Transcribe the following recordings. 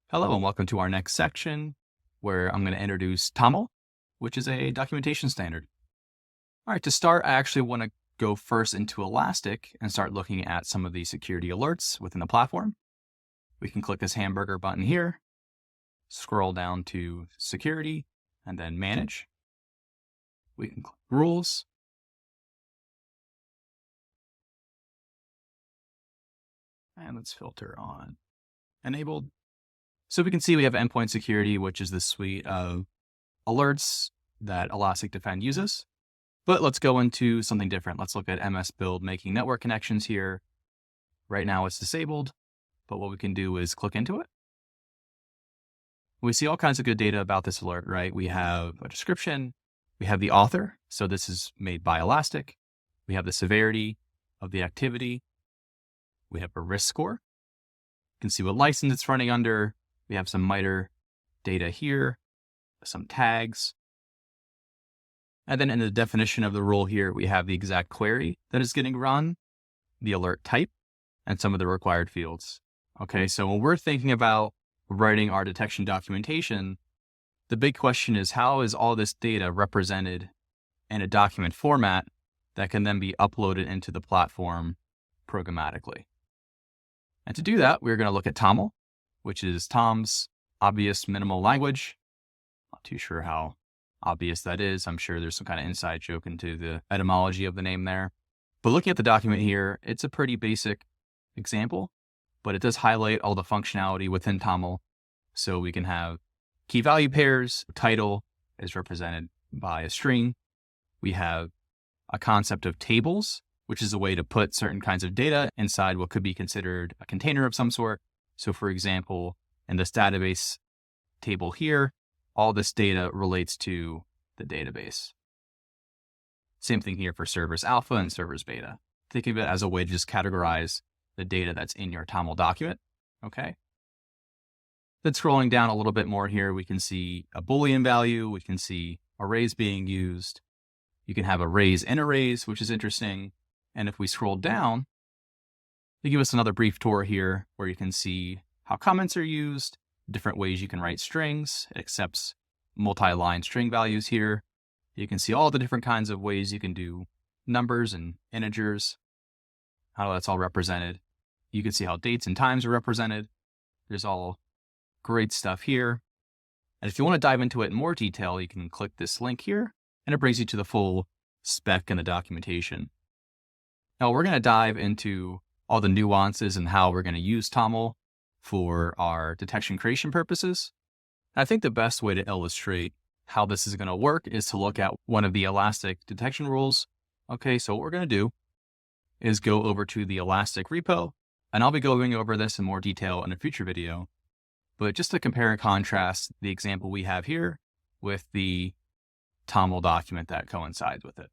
Hello and welcome to our next section where I'm going to introduce TOML, which is a documentation standard. All right, to start, I actually want to go first into Elastic and start looking at some of the security alerts within the platform. We can click this hamburger button here, scroll down to Security, and then Manage. We can click Rules. And let's filter on Enabled. So we can see we have endpoint security, which is the suite of alerts that Elastic Defend uses. But let's go into something different. Let's look at MS Build making network connections here. Right now it's disabled, but what we can do is click into it. We see all kinds of good data about this alert, right? We have a description, we have the author. So this is made by Elastic. We have the severity of the activity. We have a risk score. You can see what license it's running under. We have some MITRE data here, some tags. And then in the definition of the rule here, we have the exact query that is getting run, the alert type, and some of the required fields. Okay, so when we're thinking about writing our detection documentation, the big question is how is all this data represented in a document format that can then be uploaded into the platform programmatically? And to do that, we're going to look at TOML, which is Tom's obvious minimal language. Not too sure how obvious that is. I'm sure there's some kind of inside joke into the etymology of the name there. But looking at the document here, it's a pretty basic example, but it does highlight all the functionality within TOML. So we can have key value pairs. Title is represented by a string. We have a concept of tables, which is a way to put certain kinds of data inside what could be considered a container of some sort. So for example, in this database table here, all this data relates to the database. Same thing here for servers alpha and servers beta. Think of it as a way to just categorize the data that's in your TOML document. Okay. Then scrolling down a little bit more here, we can see a Boolean value. We can see arrays being used. You can have arrays in arrays, which is interesting. And if we scroll down, they give us another brief tour here where you can see how comments are used, different ways you can write strings. It accepts multi-line string values here. You can see all the different kinds of ways you can do numbers and integers, how that's all represented. You can see how dates and times are represented. There's all great stuff here. And if you want to dive into it in more detail, you can click this link here and it brings you to the full spec and the documentation. Now we're going to dive into all the nuances and how we're going to use TOML for our detection creation purposes. I think the best way to illustrate how this is going to work is to look at one of the Elastic detection rules. Okay, so what we're going to do is go over to the Elastic repo, and I'll be going over this in more detail in a future video. But just to compare and contrast the example we have here with the TOML document that coincides with it.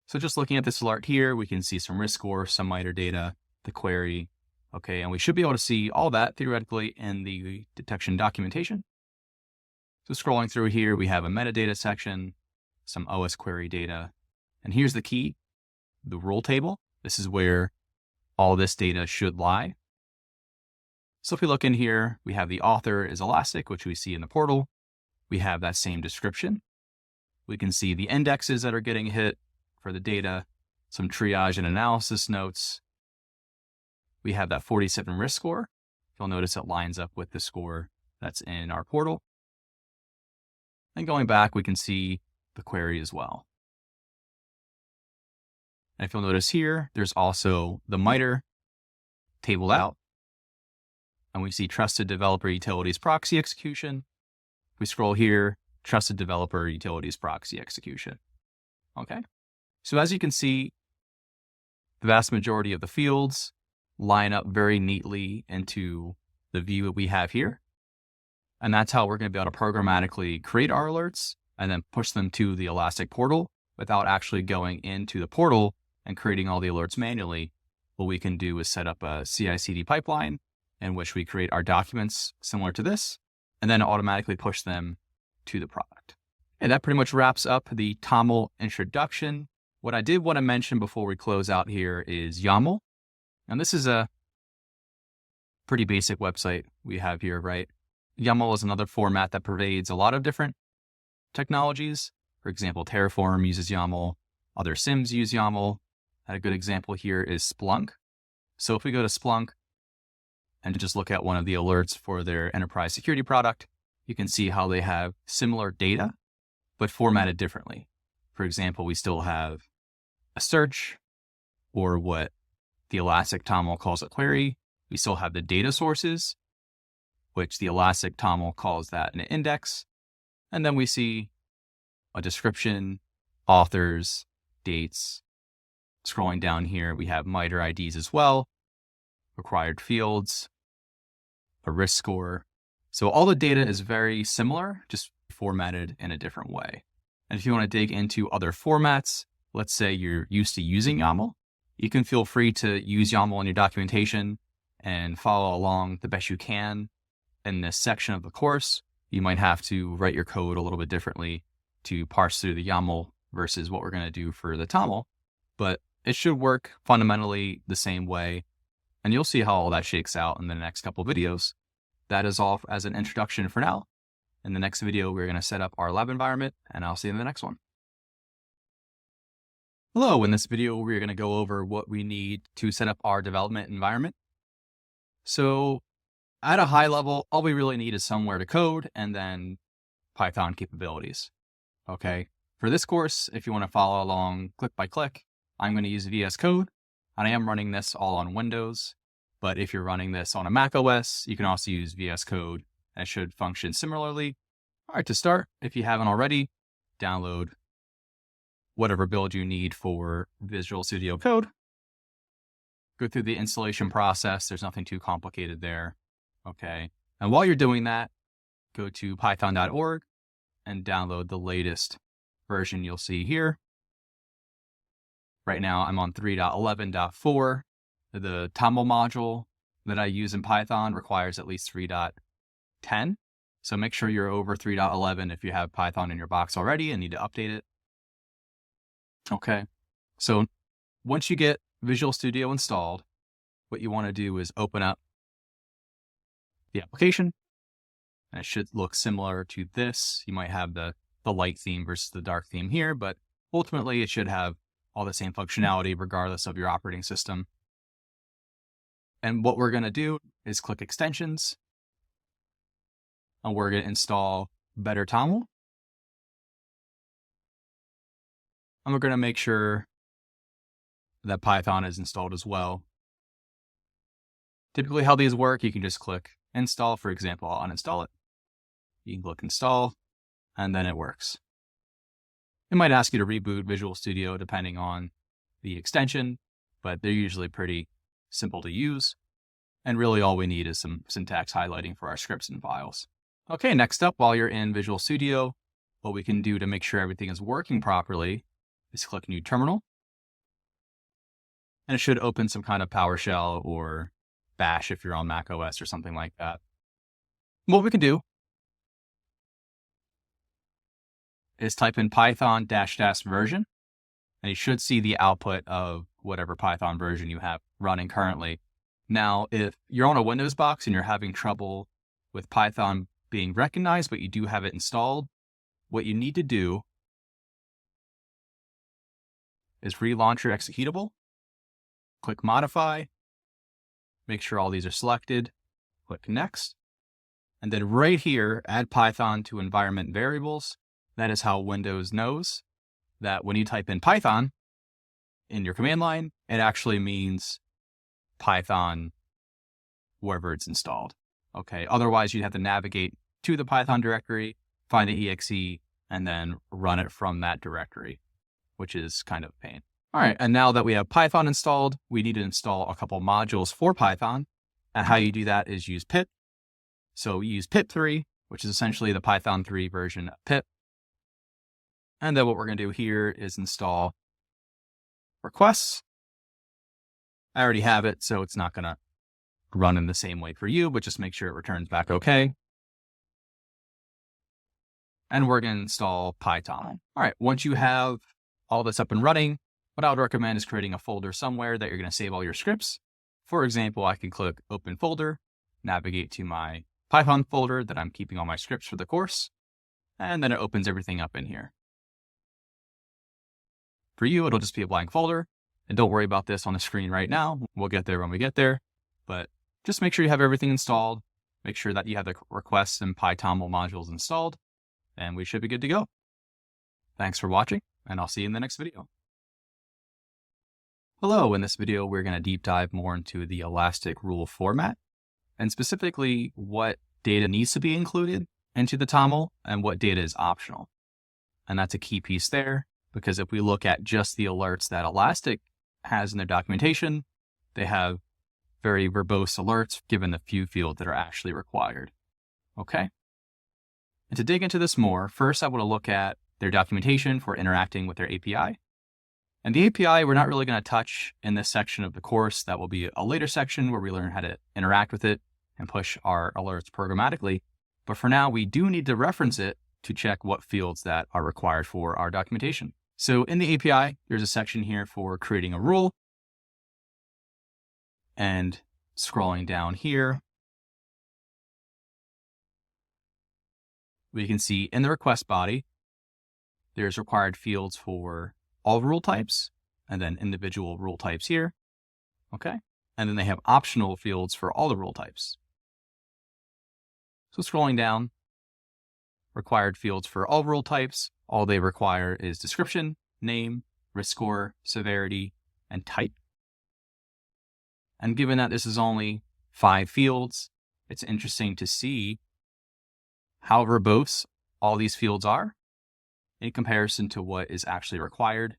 So just looking at this alert here, we can see some risk score, some MITRE data, the query. Okay, and we should be able to see all that theoretically in the detection documentation. So scrolling through here, we have a metadata section, some OS query data, and here's the key, the rule table. This is where all this data should lie. So if we look in here, we have the author is Elastic, which we see in the portal. We have that same description. We can see the indexes that are getting hit for the data, some triage and analysis notes. We have that 47 risk score. You'll notice it lines up with the score that's in our portal. And going back, we can see the query as well. And if you'll notice here, there's also the MITRE tabled out. And we see Trusted Developer Utilities Proxy Execution. If we scroll here, Trusted Developer Utilities Proxy Execution. Okay. So as you can see, the vast majority of the fields line up very neatly into the view that we have here. And that's how we're going to be able to programmatically create our alerts and then push them to the Elastic portal without actually going into the portal and creating all the alerts manually. What we can do is set up a CI/CD pipeline in which we create our documents similar to this, and then automatically push them to the product. And that pretty much wraps up the TOML introduction. What I did want to mention before we close out here is YAML. And this is a pretty basic website we have here, right? YAML is another format that pervades a lot of different technologies. For example, Terraform uses YAML. Other SIMs use YAML. A good example here is Splunk. So if we go to Splunk and just look at one of the alerts for their enterprise security product, you can see how they have similar data, but formatted differently. For example, we still have a search, or what the Elastic TOML calls a query. We still have the data sources, which the Elastic TOML calls that an index. And then we see a description, authors, dates. Scrolling down here, we have MITRE IDs as well, required fields, a risk score. So all the data is very similar, just formatted in a different way. And if you want to dig into other formats, let's say you're used to using YAML, you can feel free to use YAML in your documentation and follow along the best you can. In this section of the course, you might have to write your code a little bit differently to parse through the YAML versus what we're going to do for the TOML, but it should work fundamentally the same way. And you'll see how all that shakes out in the next couple of videos. That is all as an introduction for now. In the next video, we're going to set up our lab environment, and I'll see you in the next one. Hello, in this video, we're going to go over what we need to set up our development environment. So at a high level, all we really need is somewhere to code and then Python capabilities. Okay. For this course, if you want to follow along click by click, I'm going to use VS Code, and I am running this all on Windows. But if you're running this on a Mac OS, you can also use VS Code, and it should function similarly. All right, to start, if you haven't already, download whatever build you need for Visual Studio Code. Go through the installation process. There's nothing too complicated there. Okay. And while you're doing that, go to python.org and download the latest version you'll see here. Right now, I'm on 3.11.4. The TOML module that I use in Python requires at least 3.10. So make sure you're over 3.11 if you have Python in your box already and need to update it. Okay. So once you get Visual Studio installed, what you want to do is open up the application. And it should look similar to this. You might have the light theme versus the dark theme here, but ultimately it should have all the same functionality regardless of your operating system. And what we're going to do is click Extensions, and we're going to install Better TOML. And we're going to make sure that Python is installed as well. Typically how these work, you can just click Install. For example, I'll uninstall it. You can click Install, and then it works. It might ask you to reboot Visual Studio depending on the extension, but they're usually pretty simple to use. And really all we need is some syntax highlighting for our scripts and files. Okay, next up, while you're in Visual Studio, what we can do to make sure everything is working properly is click New Terminal. And it should open some kind of PowerShell or Bash if you're on Mac OS or something like that. What we can do is type in Python -- version, and you should see the output of whatever Python version you have running currently. Now, if you're on a Windows box and you're having trouble with Python being recognized, but you do have it installed, what you need to do is relaunch your executable, click Modify, make sure all these are selected, click Next, and then right here, add Python to environment variables. That is how Windows knows that when you type in Python in your command line, it actually means Python wherever it's installed. Okay. Otherwise, you'd have to navigate to the Python directory, find the exe, and then run it from that directory, which is kind of a pain. All right. And now that we have Python installed, we need to install a couple modules for Python. And how you do that is use pip. So we use pip3, which is essentially the Python 3 version of pip. And then what we're going to do here is install requests. I already have it, so it's not going to run in the same way for you, but just make sure it returns back okay. And we're going to install Python. All right, once you have all this up and running, what I would recommend is creating a folder somewhere that you're going to save all your scripts. For example, I can click Open Folder, navigate to my Python folder that I'm keeping all my scripts for the course, and then it opens everything up in here. For you, it'll just be a blank folder, and don't worry about this on the screen right now. We'll get there when we get there, but just make sure you have everything installed. Make sure that you have the requests and PyTOML modules installed, and we should be good to go. Thanks for watching, and I'll see you in the next video. Hello, in this video, we're going to deep dive more into the Elastic rule format, and specifically what data needs to be included into the TOML and what data is optional. And that's a key piece there, because if we look at just the alerts that Elastic has in their documentation, they have very verbose alerts given the few fields that are actually required. Okay? And to dig into this more, first I want to look at their documentation for interacting with their API. And the API we're not really going to touch in this section of the course. That will be a later section where we learn how to interact with it and push our alerts programmatically. But for now, we do need to reference it to check what fields that are required for our documentation. So in the API, there's a section here for creating a rule. And scrolling down here, we can see in the request body, there's required fields for all rule types and then individual rule types here. Okay. And then they have optional fields for all the rule types. So scrolling down, required fields for all rule types. All they require is description, name, risk score, severity, and type. And given that this is only 5 fields, it's interesting to see how verbose all these fields are in comparison to what is actually required.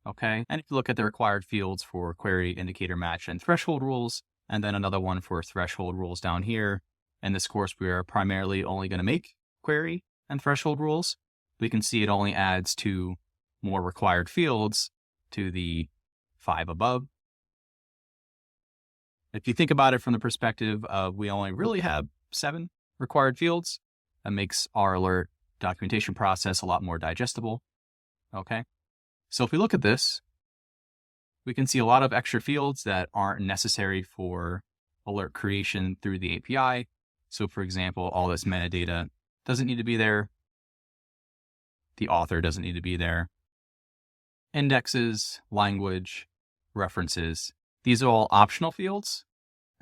Okay, and if you look at the required fields for query, indicator, match, and threshold rules, and then another one for threshold rules down here, in this course we are primarily only going to make query and threshold rules. We can see it only adds 2 more required fields to the 5 above. If you think about it from the perspective of we only really have 7 required fields, that makes our alert documentation process a lot more digestible. Okay, so if we look at this, we can see a lot of extra fields that aren't necessary for alert creation through the API. So for example, all this metadata doesn't need to be there. The author doesn't need to be there. Indexes, language, references. These are all optional fields.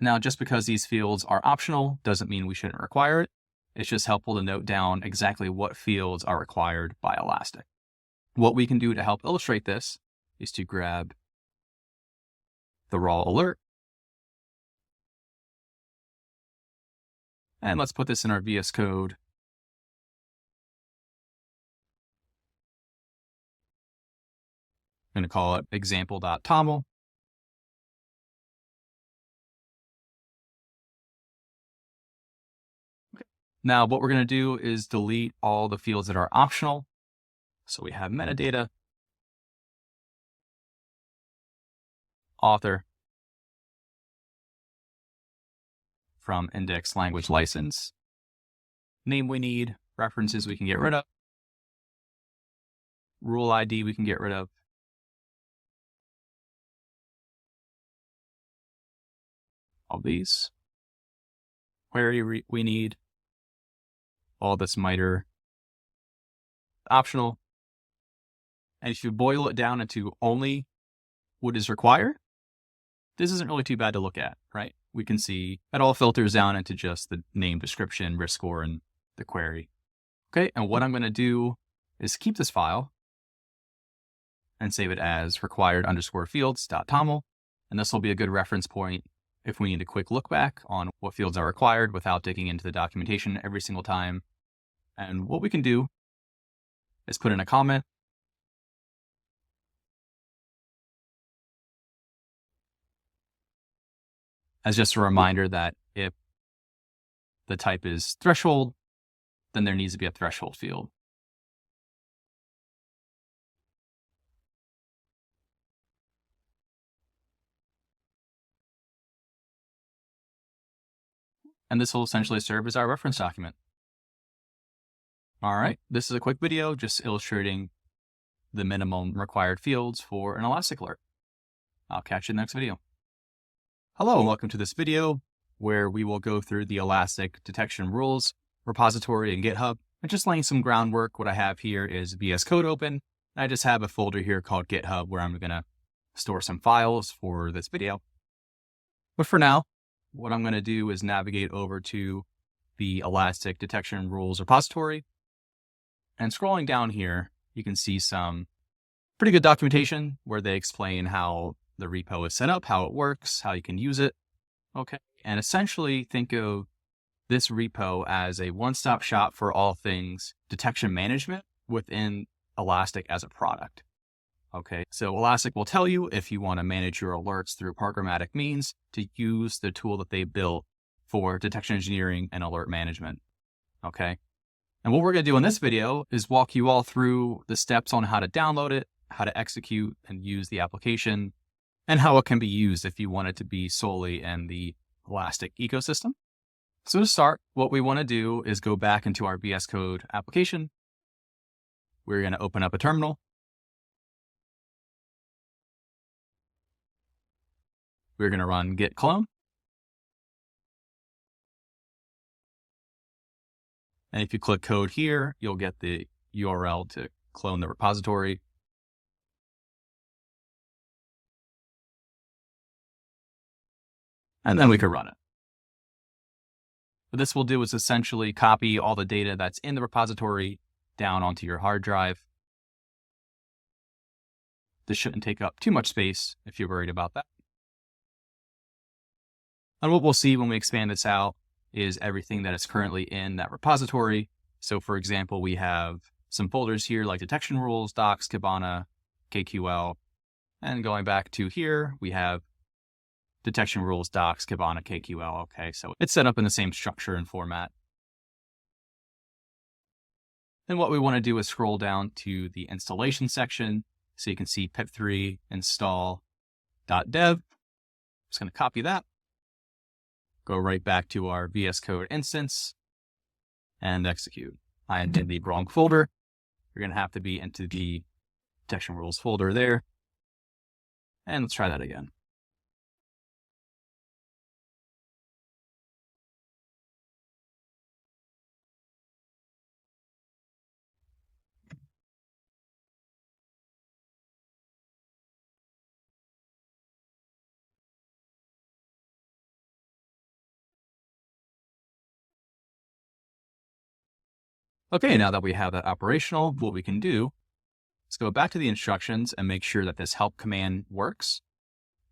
Now, just because these fields are optional doesn't mean we shouldn't require it. It's just helpful to note down exactly what fields are required by Elastic. What we can do to help illustrate this is to grab the raw alert. And let's put this in our VS Code. I'm going to call it example.toml. Now, what we're going to do is delete all the fields that are optional. So we have metadata, author, from index language license, name we need, references we can get rid of, rule ID we can get rid of, all these, query we need, all this MITRE optional. And if you boil it down into only what is required, this isn't really too bad to look at, right? We can see it all filters down into just the name, description, risk score, and the query. Okay, and what I'm going to do is keep this file and save it as required_fields.toml. And this will be a good reference point if we need a quick look back on what fields are required without digging into the documentation every single time. And what we can do is put in a comment as just a reminder that if the type is threshold, then there needs to be a threshold field. And this will essentially serve as our reference document. All right, this is a quick video just illustrating the minimum required fields for an Elastic alert. I'll catch you in the next video. Hello and welcome to this video where we will go through the Elastic Detection Rules repository in GitHub. And just laying some groundwork, what I have here is VS Code open. I just have a folder here called GitHub where I'm going to store some files for this video. But for now, what I'm going to do is navigate over to the Elastic Detection Rules repository. And scrolling down here, you can see some pretty good documentation where they explain how the repo is set up, how it works, how you can use it. Okay. And essentially think of this repo as a one-stop shop for all things detection management within Elastic as a product. Okay. So Elastic will tell you if you want to manage your alerts through programmatic means to use the tool that they built for detection engineering and alert management. Okay. And what we're going to do in this video is walk you all through the steps on how to download it, how to execute and use the application, and how it can be used if you want it to be solely in the Elastic ecosystem. So to start, what we want to do is go back into our VS Code application. We're going to open up a terminal. We're going to run git clone. And if you click code here, you'll get the URL to clone the repository. And then we could run it. What this will do is essentially copy all the data that's in the repository down onto your hard drive. This shouldn't take up too much space if you're worried about that. And what we'll see when we expand this out is everything that is currently in that repository. So for example, we have some folders here like detection rules, docs, Kibana, KQL. And going back to here, we have detection rules, docs, Kibana, KQL. Okay, so it's set up in the same structure and format. And what we want to do is scroll down to the installation section so you can see pip3 install.dev. Just going to copy that. Go right back to our VS Code instance and execute. I did the wrong folder. You're going to have to be into the detection rules folder there. And let's try that again. Okay, now that we have that operational, what we can do is go back to the instructions and make sure that this help command works.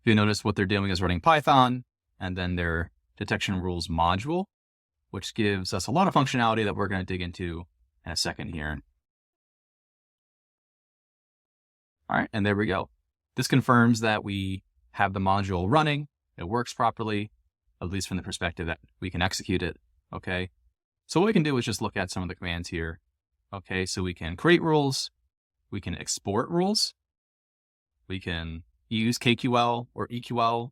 If you notice what they're doing is running Python and then their detection rules module, which gives us a lot of functionality that we're going to dig into in a second here. All right, and there we go. This confirms that we have the module running. It works properly, at least from the perspective that we can execute it. Okay. So what we can do is just look at some of the commands here. Okay, so we can create rules, we can export rules, we can use KQL or EQL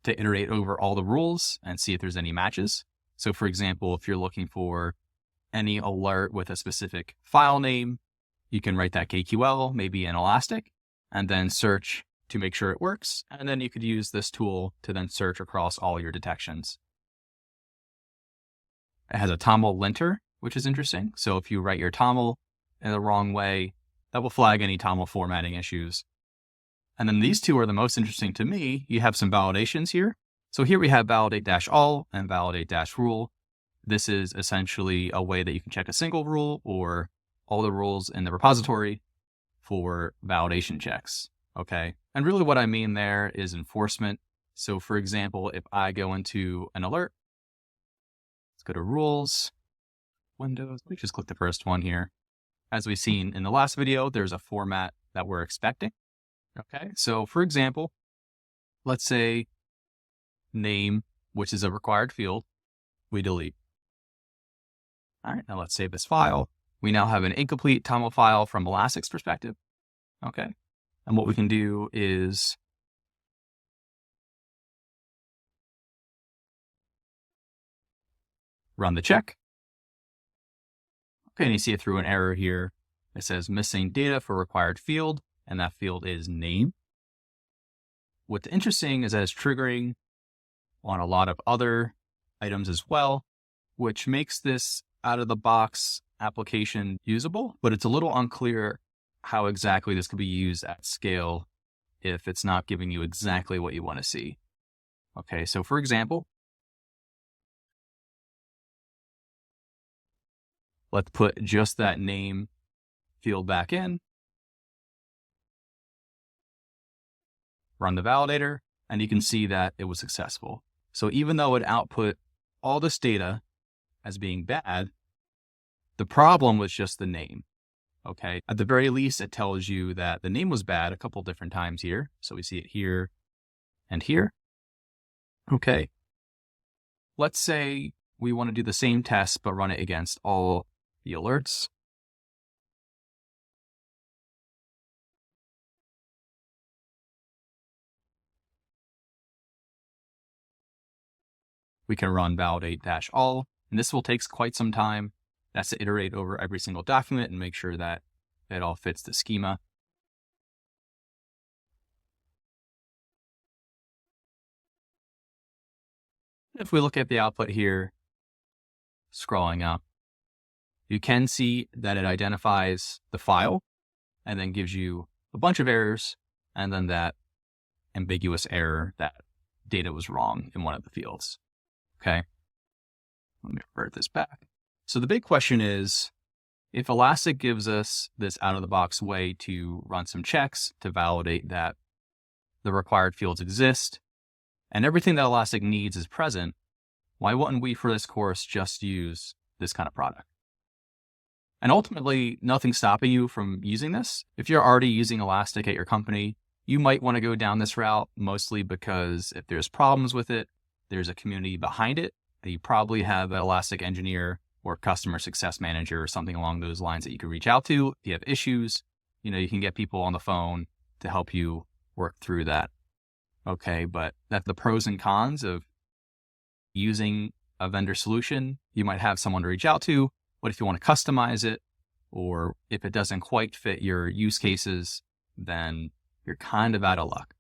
to iterate over all the rules and see if there's any matches. So for example, if you're looking for any alert with a specific file name, you can write that KQL, maybe in Elastic, and then search to make sure it works. And then you could use this tool to then search across all your detections. It has a TOML linter, which is interesting. So if you write your TOML in the wrong way, that will flag any TOML formatting issues. And then these two are the most interesting to me. You have some validations here. So here we have validate-all and validate-rule. This is essentially a way that you can check a single rule or all the rules in the repository for validation checks. Okay. And really what I mean there is enforcement. So for example, if I go into an alert, go to rules, Windows, we just click the first one here. As we've seen in the last video, there's a format that we're expecting. Okay, so for example, let's say name, which is a required field, we delete. All right, now let's save this file. We now have an incomplete TOML file from Elastic's perspective. Okay, and what we can do is run the check. Okay, and you see it through an error here. It says missing data for required field, and that field is name. What's interesting is that it's triggering on a lot of other items as well, which makes this out-of-the-box application usable, but it's a little unclear how exactly this could be used at scale if it's not giving you exactly what you want to see. Okay, so for example, let's put just that name field back in, run the validator, and you can see that it was successful. So even though it output all this data as being bad, the problem was just the name. Okay, at the very least, it tells you that the name was bad a couple different times here. So we see it here and here. Okay, let's say we want to do the same test, but run it against all the alerts. We can run validate-all, and this will take quite some time. That's to iterate over every single document and make sure that it all fits the schema. If we look at the output here, scrolling up, you can see that it identifies the file and then gives you a bunch of errors and then that ambiguous error that data was wrong in one of the fields. Okay, let me revert this back. So the big question is, if Elastic gives us this out-of-the-box way to run some checks to validate that the required fields exist, and everything that Elastic needs is present, why wouldn't we for this course just use this kind of product? And ultimately, nothing's stopping you from using this. If you're already using Elastic at your company, you might want to go down this route, mostly because if there's problems with it, there's a community behind it. You probably have an Elastic engineer or customer success manager or something along those lines that you can reach out to. If you have issues, you can get people on the phone to help you work through that. Okay, but that's the pros and cons of using a vendor solution. You might have someone to reach out to, but if you want to customize it, or if it doesn't quite fit your use cases, then you're kind of out of luck.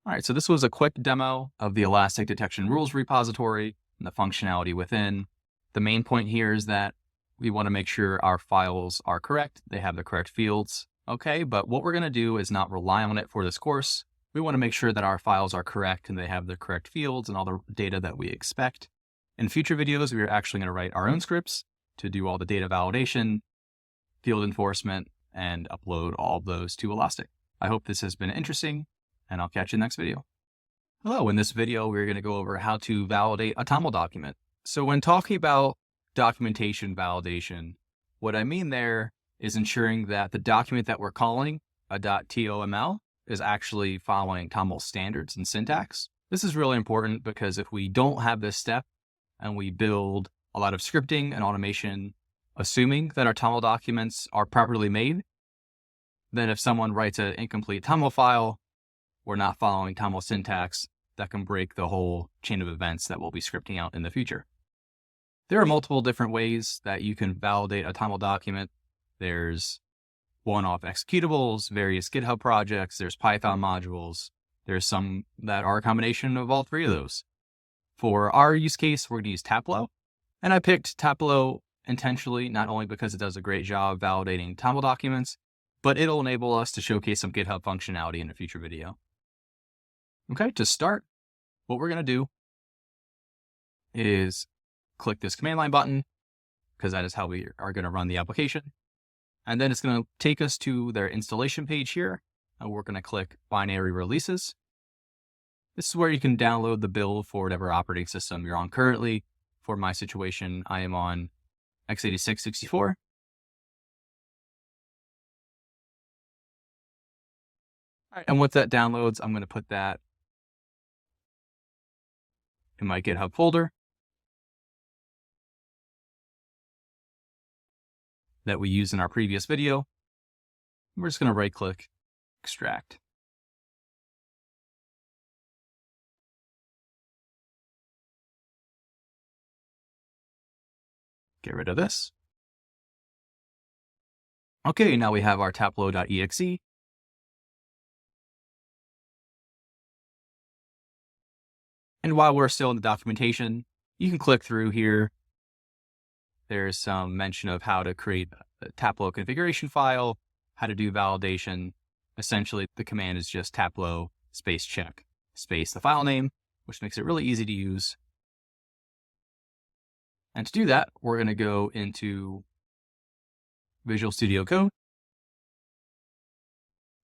All right, so this was a quick demo of the Elastic Detection Rules repository and the functionality within. The main point here is that we want to make sure our files are correct. They have the correct fields. Okay, but what we're going to do is not rely on it for this course. We want to make sure that our files are correct and they have the correct fields and all the data that we expect. In future videos, we are actually going to write our own scripts to do all the data validation, field enforcement, and upload all of those to Elastic. I hope this has been interesting, and I'll catch you in the next video. Hello, in this video, we're going to go over how to validate a TOML document. So when talking about documentation validation, what I mean there is ensuring that the document that we're calling, a .toml, is actually following TOML standards and syntax. This is really important because if we don't have this step and we build a lot of scripting and automation, assuming that our TOML documents are properly made, then if someone writes an incomplete TOML file, we're not following TOML syntax, that can break the whole chain of events that we'll be scripting out in the future. There are multiple different ways that you can validate a TOML document. There's one-off executables, various GitHub projects, there's Python modules. There's some that are a combination of all three of those. For our use case, we're going to use Tableau. And I picked Tableau intentionally, not only because it does a great job validating TOML documents, but it'll enable us to showcase some GitHub functionality in a future video. Okay, to start, what we're going to do is click this command line button, because that is how we are going to run the application. And then it's going to take us to their installation page here, and we're going to click binary releases. This is where you can download the build for whatever operating system you're on currently. For my situation, I am on x86-64. All right, and once that downloads, I'm going to put that in my GitHub folder that we used in our previous video. We're just going to right click, extract. Get rid of this. Okay, now we have our tableau.exe. And while we're still in the documentation, you can click through here. There's some mention of how to create a Tableau configuration file, how to do validation. Essentially, the command is just Tableau space check space the file name, which makes it really easy to use. And to do that, we're going to go into Visual Studio Code.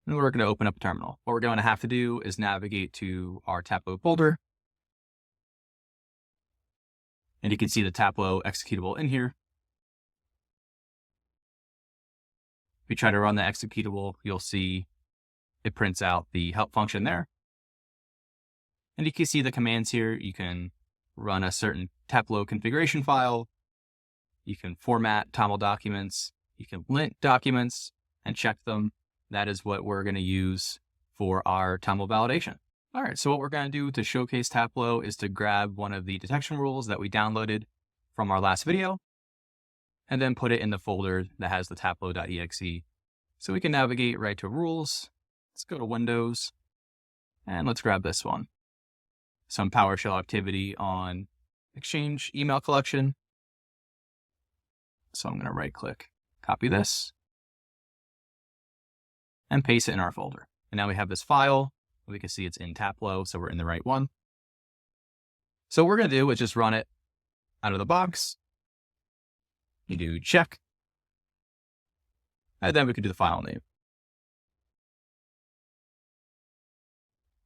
And we're going to open up a terminal. What we're going to have to do is navigate to our Tableau folder. And you can see the Tableau executable in here. If you try to run the executable, you'll see it prints out the help function there. And you can see the commands here. You can run a certain Tableau configuration file. You can format TOML documents. You can lint documents and check them. That is what we're going to use for our TOML validation. All right, so what we're going to do to showcase Tableau is to grab one of the detection rules that we downloaded from our last video and then put it in the folder that has the tableau.exe. So we can navigate right to rules. Let's go to Windows and let's grab this one. Some PowerShell activity on Exchange email collection. So I'm going to right click, copy this, and paste it in our folder. And now we have this file. We can see it's in Tableau, so we're in the right one. So what we're going to do is just run it out of the box. You do check. And then we can do the file name.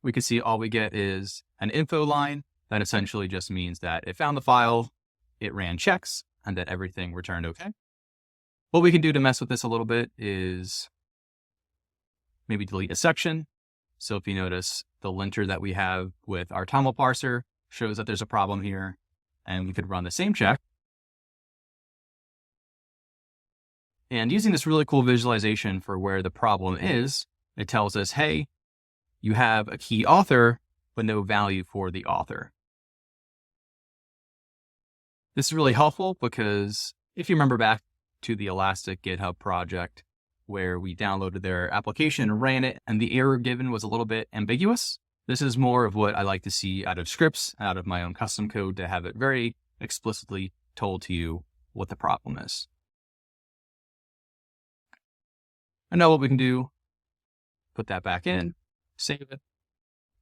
We can see all we get is an info line. That essentially just means that it found the file, it ran checks, and that everything returned okay. What we can do to mess with this a little bit is maybe delete a section. So if you notice, the linter that we have with our TOML parser shows that there's a problem here, and we could run the same check. And using this really cool visualization for where the problem is, it tells us, hey, you have a key author, but no value for the author. This is really helpful because if you remember back to the Elastic GitHub project, where we downloaded their application and ran it, and the error given was a little bit ambiguous. This is more of what I like to see out of scripts, out of my own custom code, to have it very explicitly told to you what the problem is. And now what we can do, put that back in, save it,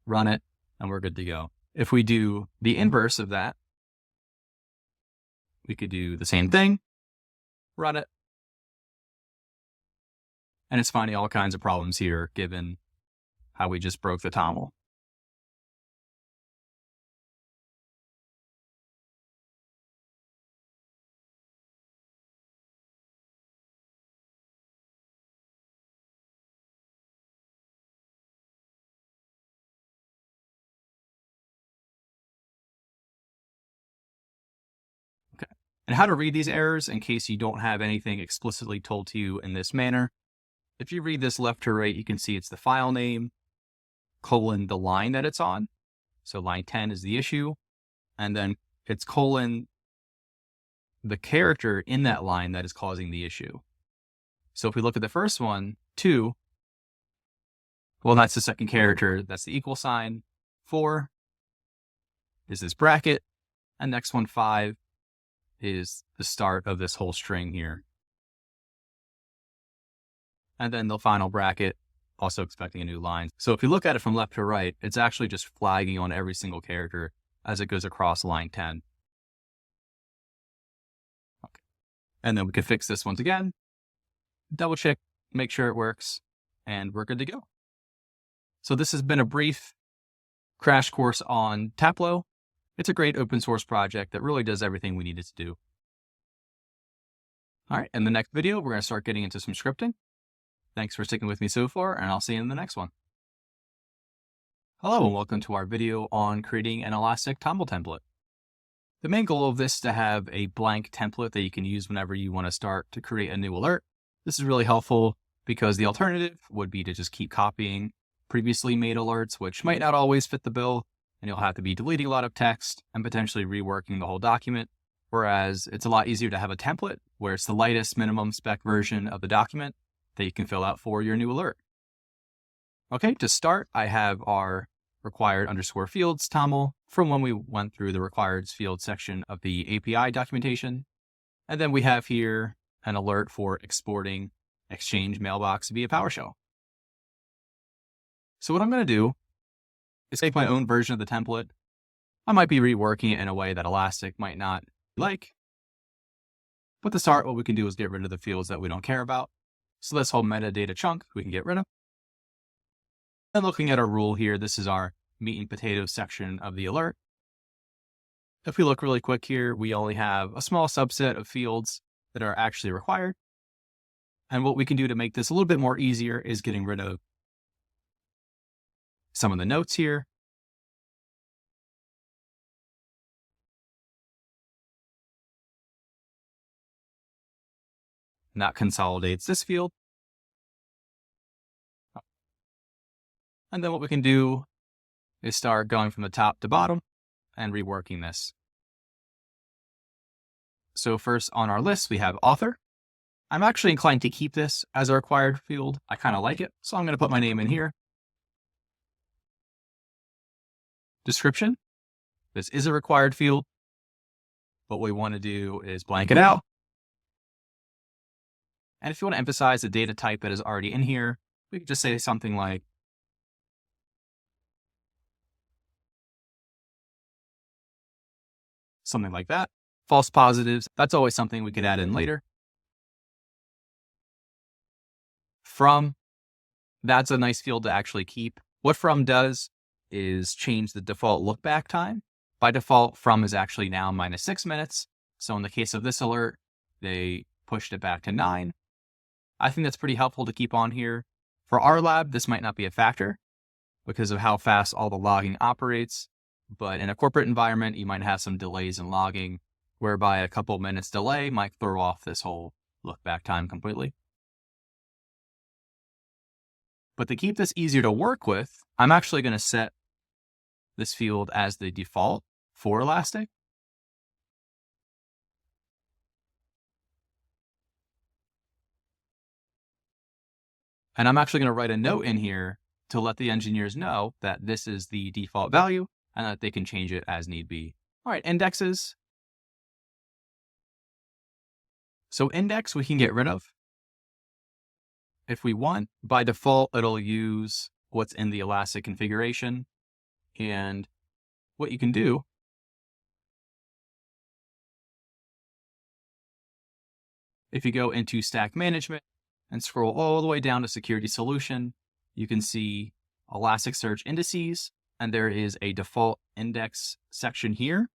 run it, and we're good to go. If we do the inverse of that, we could do the same thing, run it, and it's finding all kinds of problems here, given how we just broke the TOML. Okay. And how to read these errors in case you don't have anything explicitly told to you in this manner. If you read this left to right, you can see it's the file name, colon, the line that it's on. So line 10 is the issue. And then it's colon, the character in that line that is causing the issue. So if we look at the first one, 2, well, that's the second character. That's the equal sign. 4 is this bracket. And next one, 5, is the start of this whole string here. And then the final bracket, also expecting a new line. So if you look at it from left to right, it's actually just flagging on every single character as it goes across line 10. Okay. And then we can fix this once again, double check, make sure it works, and we're good to go. So this has been a brief crash course on Tableau. It's a great open source project that really does everything we need it to do. All right, in the next video, we're going to start getting into some scripting. Thanks for sticking with me so far, and I'll see you in the next one. Hello, and welcome to our video on creating an Elastic TOML template. The main goal of this is to have a blank template that you can use whenever you want to start to create a new alert. This is really helpful because the alternative would be to just keep copying previously made alerts, which might not always fit the bill, and you'll have to be deleting a lot of text and potentially reworking the whole document. Whereas it's a lot easier to have a template where it's the lightest minimum spec version of the document that you can fill out for your new alert. Okay, to start, I have our required underscore fields TOML from when we went through the required field section of the API documentation. And then we have here an alert for exporting Exchange mailbox via PowerShell. So what I'm going to do is take my own version of the template. I might be reworking it in a way that Elastic might not like. But to start, what we can do is get rid of the fields that we don't care about. So this whole metadata chunk we can get rid of. And looking at our rule here, this is our meat and potatoes section of the alert. If we look really quick here, we only have a small subset of fields that are actually required. And what we can do to make this a little bit more easier is getting rid of some of the notes here. And that consolidates this field. And then what we can do is start going from the top to bottom and reworking this. So first on our list, we have author. I'm actually inclined to keep this as a required field. I kind of like it. So I'm going to put my name in here. Description. This is a required field. What we want to do is blank it out. And if you want to emphasize the data type that is already in here, we could just say something like that. False positives, that's always something we could add in later. From, that's a nice field to actually keep. What from does is change the default look back time. By default, from is actually now -6 minutes. So in the case of this alert, they pushed it back to 9. I think that's pretty helpful to keep on here. For our lab, this might not be a factor because of how fast all the logging operates. But in a corporate environment, you might have some delays in logging, whereby a couple minutes delay might throw off this whole look back time completely. But to keep this easier to work with, I'm actually going to set this field as the default for Elastic. And I'm actually going to write a note in here to let the engineers know that this is the default value and that they can change it as need be. All right, indexes. So index we can get rid of if we want. By default, it'll use what's in the Elastic configuration. And what you can do if you go into stack management and scroll all the way down to security solution, you can see Elasticsearch indices, and there is a default index section here.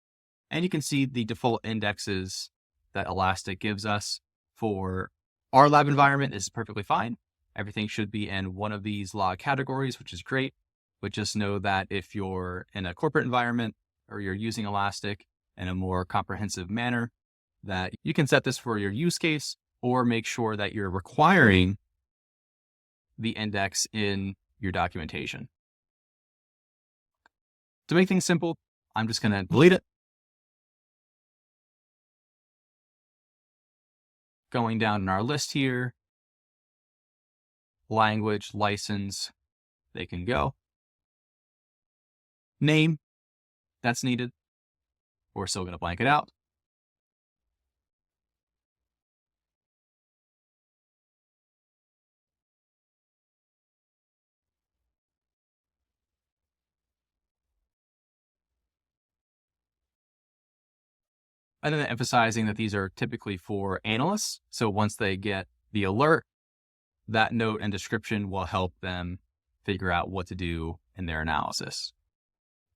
And you can see the default indexes that Elastic gives us. For our lab environment is perfectly fine. Everything should be in one of these log categories, which is great. But just know that if you're in a corporate environment or you're using Elastic in a more comprehensive manner, that you can set this for your use case or make sure that you're requiring the index in your documentation. To make things simple, I'm just going to delete it. Going down in our list here, language, license, they can go. Name, that's needed. We're still going to blank it out. And then emphasizing that these are typically for analysts. So once they get the alert, that note and description will help them figure out what to do in their analysis.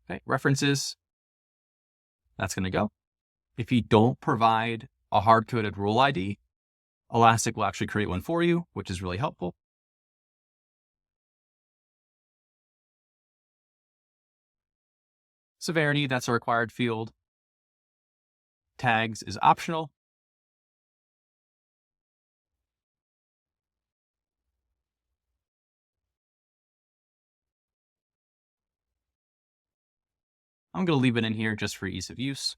Okay, references, that's going to go. If you don't provide a hard-coded rule ID, Elastic will actually create one for you, which is really helpful. Severity, that's a required field. Tags is optional. I'm going to leave it in here just for ease of use.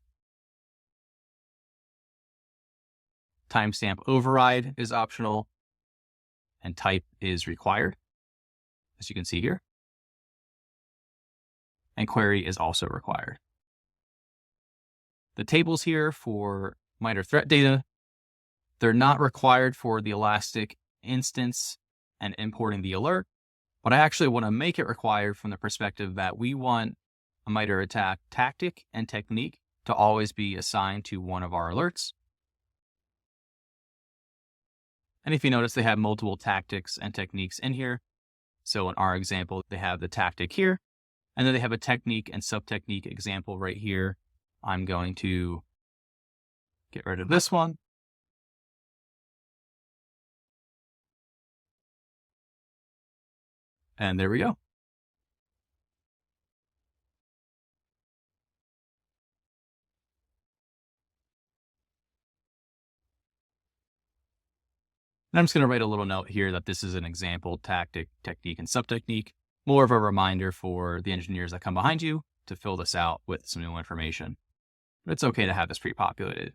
Timestamp override is optional, and type is required, as you can see here. and query is also required. The tables here for MITRE threat data, they're not required for the Elastic instance and importing the alert, but I actually want to make it required from the perspective that we want a MITRE attack tactic and technique to always be assigned to one of our alerts. And if you notice, they have multiple tactics and techniques in here. So in our example, they have the tactic here, and then they have a technique and sub-technique example right here. I'm going to get rid of this one. And there we go. And I'm just going to write a little note here that this is an example tactic, technique, and sub-technique, more of a reminder for the engineers that come behind you to fill this out with some new information. But it's okay to have this pre-populated.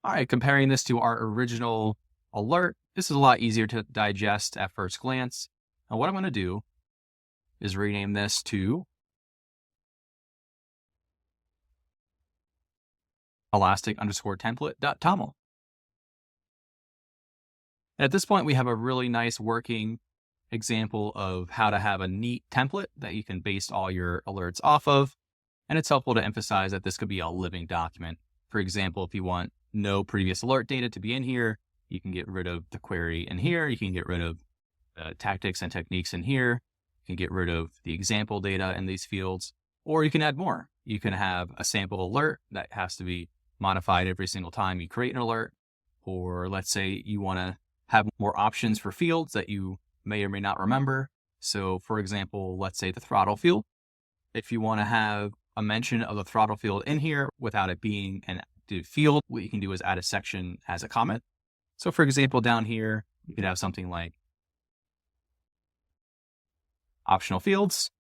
All right, comparing this to our original alert, this is a lot easier to digest at first glance. And what I'm going to do is rename this to elastic_template.toml. And at this point, we have a really nice working example of how to have a neat template that you can base all your alerts off of. And it's helpful to emphasize that this could be a living document. For example, if you want no previous alert data to be in here, you can get rid of the query in here. You can get rid of tactics and techniques in here. You can get rid of the example data in these fields, or you can add more. You can have a sample alert that has to be modified every single time you create an alert. Or let's say you want to have more options for fields that you may or may not remember. So for example, let's say the throttle field. If you want to have a mention of the throttle field in here without it being an active field, what you can do is add a section as a comment. So for example, down here, you could have something like optional fields.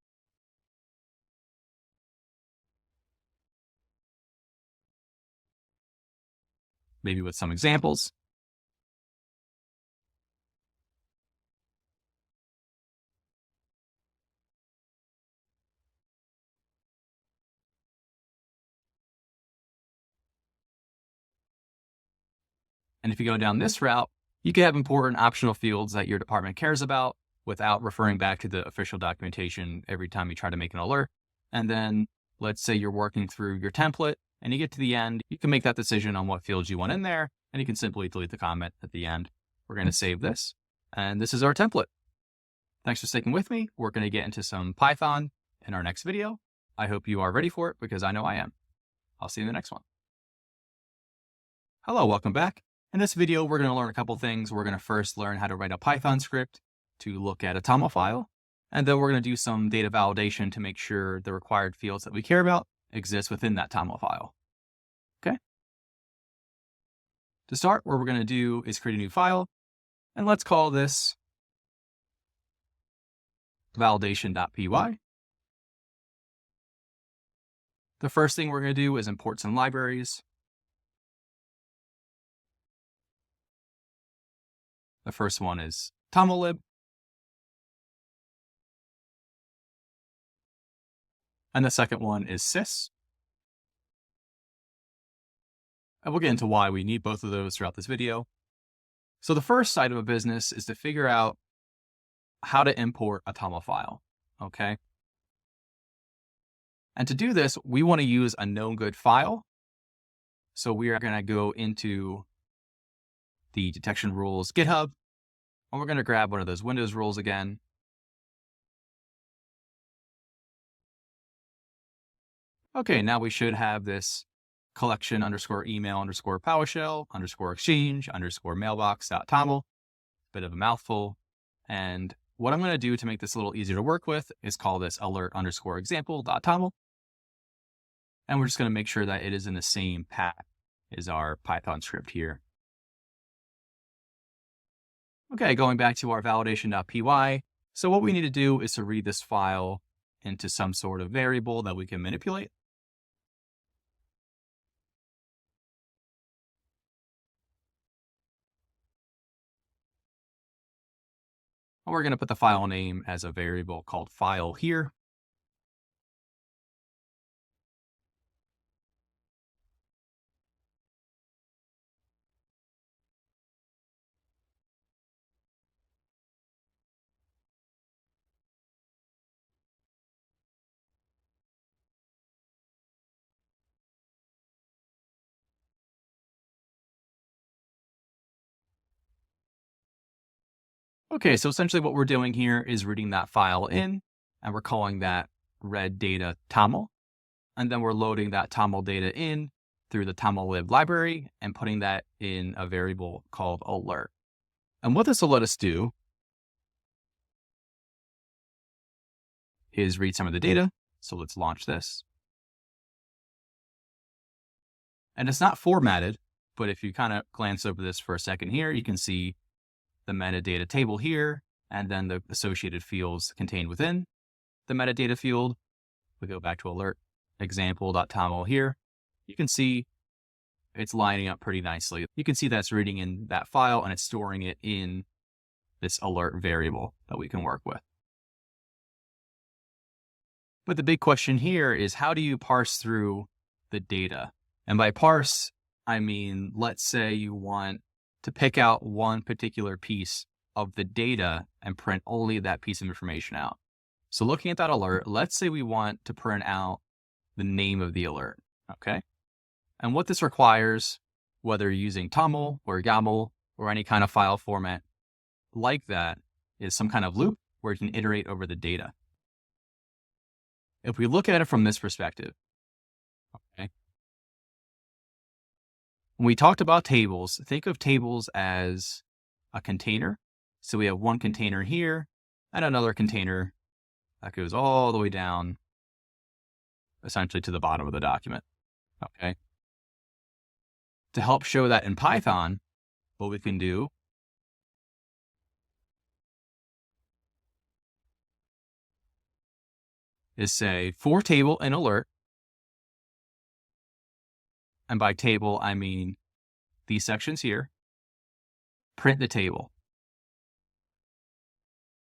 Maybe with some examples. And if you go down this route, you can have important optional fields that your department cares about without referring back to the official documentation every time you try to make an alert. And then let's say you're working through your template and you get to the end, you can make that decision on what fields you want in there, and you can simply delete the comment at the end. We're going to save this, and this is our template. Thanks for sticking with me. We're going to get into some Python in our next video. I hope you are ready for it because I know I am. I'll see you in the next one. Hello, welcome back. In this video, we're going to learn a couple things. We're going to first learn how to write a Python script to look at a TOML file. And then we're going to do some data validation to make sure the required fields that we care about exist within that TOML file. Okay. To start, what we're going to do is create a new file. And let's call this validation.py. The first thing we're going to do is import some libraries. The first one is TOML. And the second one is sys. And we'll get into why we need both of those throughout this video. So the first side of a business is to figure out how to import a TOML file, okay? And to do this, we want to use a known good file. So we are going to go into the detection rules GitHub, and we're going to grab one of those Windows rules again. Okay, now we should have this collection _email _PowerShell _exchange _mailbox.toml. Bit of a mouthful. And what I'm going to do to make this a little easier to work with is call this alert _example.toml. And we're just going to make sure that it is in the same path as our Python script here. Okay, going back to our validation.py. So what we need to do is to read this file into some sort of variable that we can manipulate. And we're going to put the file name as a variable called file here. Okay, so essentially what we're doing here is reading that file in, and we're calling that read data TOML. And then we're loading that TOML data in through the TOML lib library and putting that in a variable called alert. And what this will let us do is read some of the data. So let's launch this. And it's not formatted, but if you kind of glance over this for a second here, you can see the metadata table here, and then the associated fields contained within the metadata field. We go back to alert example.toml here. You can see it's lining up pretty nicely. You can see that's reading in that file and it's storing it in this alert variable that we can work with. But the big question here is, how do you parse through the data? And by parse, I mean, let's say you want to pick out one particular piece of the data and print only that piece of information out. So looking at that alert, let's say we want to print out the name of the alert, okay? And what this requires, whether you're using TOML or YAML or any kind of file format like that, is some kind of loop where you can iterate over the data. If we look at it from this perspective, okay, when we talked about tables, think of tables as a container. So we have one container here and another container that goes all the way down, essentially to the bottom of the document, okay? To help show that in Python, what we can do is say for table in alert, and by table, I mean these sections here, print the table.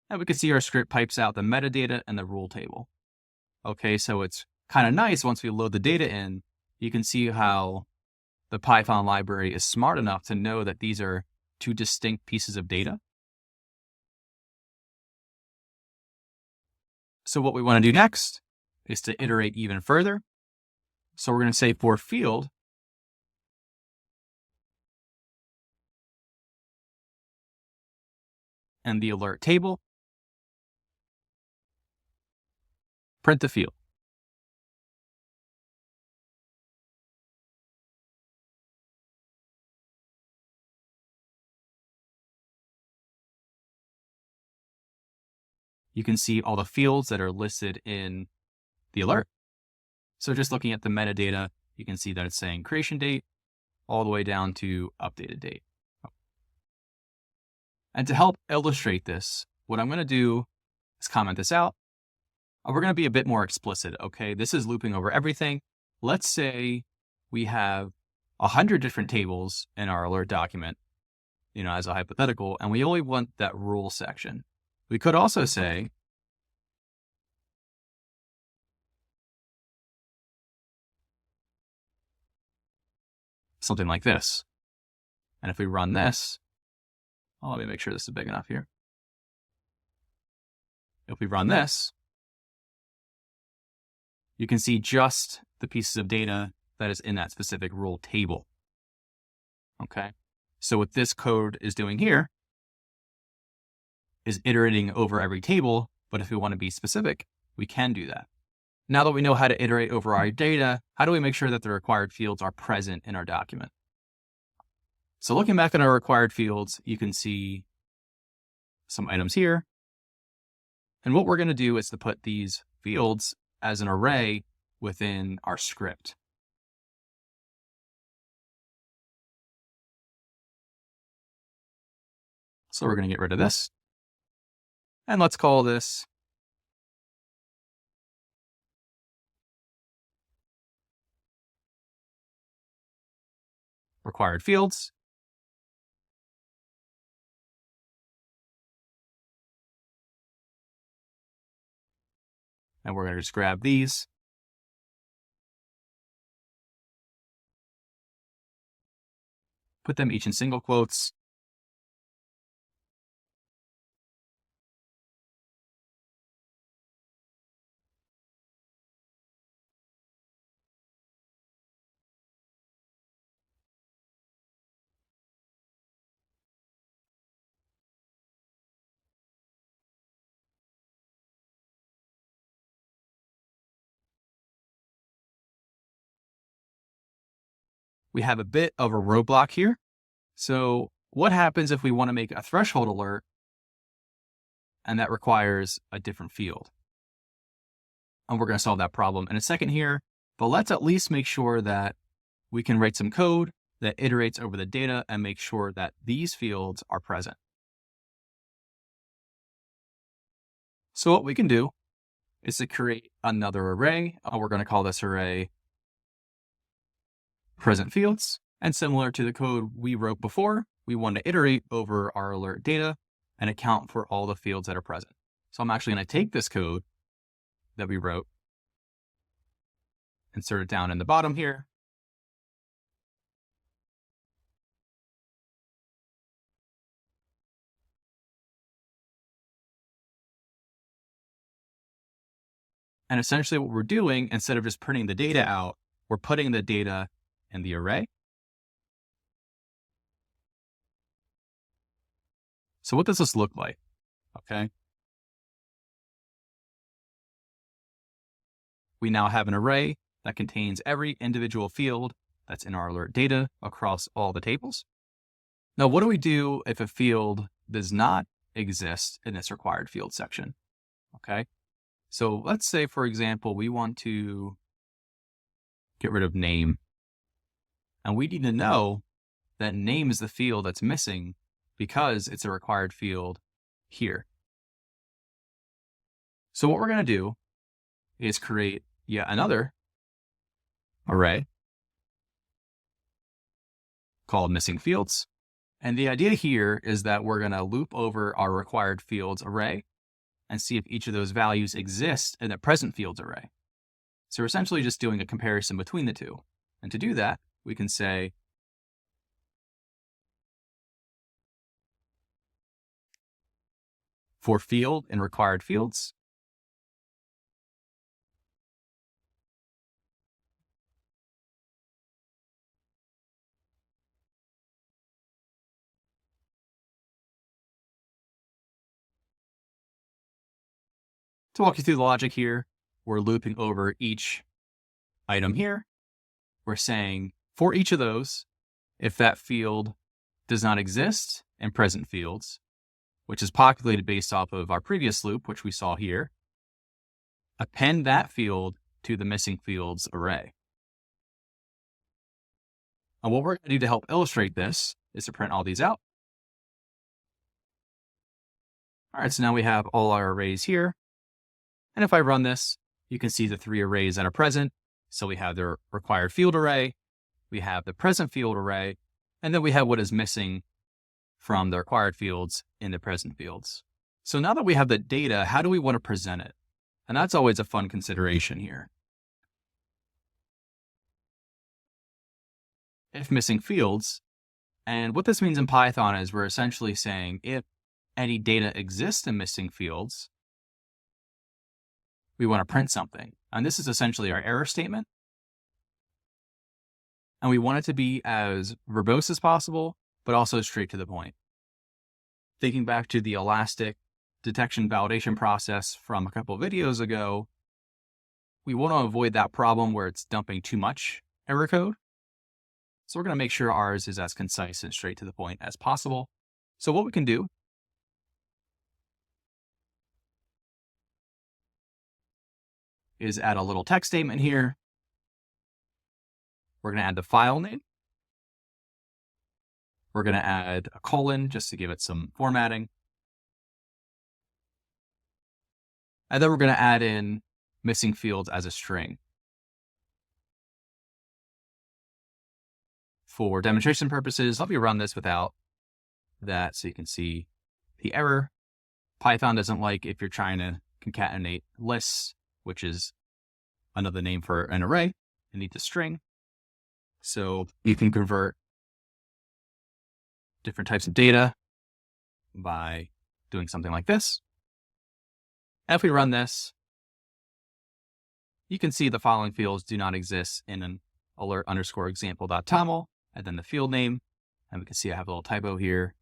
And we can see our script pipes out the metadata and the rule table. Okay, so it's kind of nice once we load the data in, you can see how the Python library is smart enough to know that these are two distinct pieces of data. So what we want to do next is to iterate even further. So we're going to say for field, and the alert table, print the field. You can see all the fields that are listed in the alert. So just looking at the metadata, you can see that it's saying creation date all the way down to updated date. And to help illustrate this, what I'm going to do is comment this out. We're going to be a bit more explicit, okay? This is looping over everything. Let's say we have 100 different tables in our alert document, as a hypothetical, and we only want that rule section. We could also say something like this. And if we run this, let me make sure this is big enough here. If we run this, you can see just the pieces of data that is in that specific rule table. Okay. So what this code is doing here is iterating over every table, but if we want to be specific, we can do that. Now that we know how to iterate over our data, how do we make sure that the required fields are present in our document? So looking back at our required fields, you can see some items here. And what we're going to do is to put these fields as an array within our script. So we're going to get rid of this. And let's call this required fields. And we're going to just grab these. Put them each in single quotes. We have a bit of a roadblock here. So what happens if we want to make a threshold alert and that requires a different field? And we're going to solve that problem in a second here, but let's at least make sure that we can write some code that iterates over the data and make sure that these fields are present. So what we can do is to create another array. We're going to call this array present fields. And similar to the code we wrote before, we want to iterate over our alert data and account for all the fields that are present. So I'm actually going to take this code that we wrote, insert it down in the bottom here. And essentially what we're doing, instead of just printing the data out, we're putting the data in the array. So what does this look like? Okay. We now have an array that contains every individual field that's in our alert data across all the tables. Now, what do we do if a field does not exist in this required field section? Okay. So let's say, for example, we want to get rid of name. And we need to know that name is the field that's missing because it's a required field here. So what we're going to do is create yet another array called missing fields. And the idea here is that we're going to loop over our required fields array and see if each of those values exist in the present fields array. So we're essentially just doing a comparison between the two. And to do that, we can say for field in required fields, to walk you through the logic here, we're looping over each item here. We're saying for each of those, if that field does not exist in present fields, which is populated based off of our previous loop, which we saw here, append that field to the missing fields array. And what we're going to do to help illustrate this is to print all these out. All right, so now we have all our arrays here. And if I run this, you can see the three arrays that are present. So we have the required field array, we have the present field array, and then we have what is missing from the required fields in the present fields. So now that we have the data, how do we want to present it? And that's always a fun consideration here. If missing fields, and what this means in Python is we're essentially saying if any data exists in missing fields, we want to print something. And this is essentially our error statement. And we want it to be as verbose as possible, but also straight to the point. Thinking back to the elastic detection validation process from a couple of videos ago, we want to avoid that problem where it's dumping too much error code. So we're going to make sure ours is as concise and straight to the point as possible. So what we can do is add a little text statement here. We're going to add the file name. We're going to add a colon just to give it some formatting. And then we're going to add in missing fields as a string. For demonstration purposes, let me run this without that so you can see the error. Python doesn't like if you're trying to concatenate lists which is another name for an array, beneath the string. So you can convert different types of data by doing something like this. And if we run this, you can see the following fields do not exist in an alert underscore example.toml, and then the field name. And we can see I have a little typo here.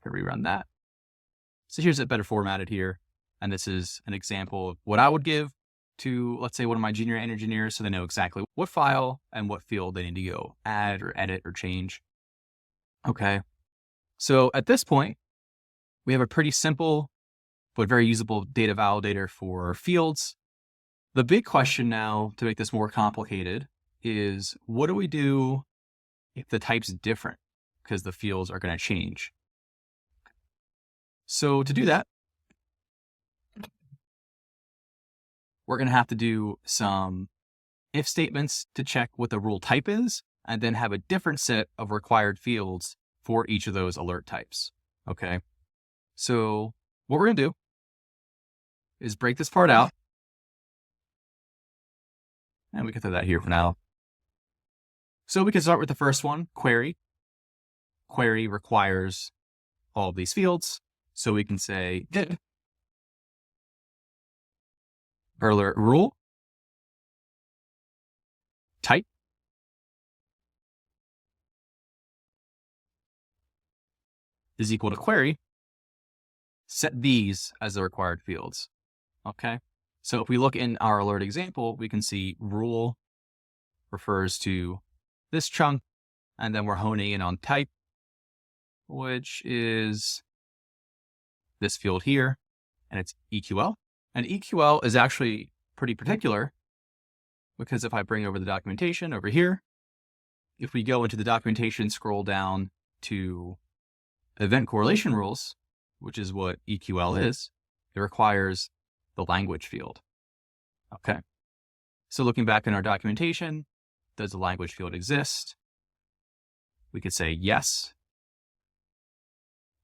Here, rerun that. So here's it better formatted here. And this is an example of what I would give to, let's say, one of my junior engineers, so they know exactly what file and what field they need to go add or edit or change. Okay. So at this point, we have a pretty simple but very usable data validator for fields. The big question now, to make this more complicated, is what do we do if the type's different? Because the fields are going to change. So to do that, we're going to have to do some if statements to check what the rule type is, and then have a different set of required fields for each of those alert types. Okay. So what we're going to do is break this part out. And we can throw that here for now. So we can start with the first one, query. Query requires all of these fields. So we can say alert rule type is equal to query. Set these as the required fields. Okay. So if we look in our alert example, we can see rule refers to this chunk, and then we're honing in on type, which is this field here, and it's EQL. And EQL is actually pretty particular because if I bring over the documentation over here, if we go into the documentation, scroll down to event correlation rules, which is what EQL is, it requires the language field. Okay. So looking back in our documentation, does the language field exist? We could say yes.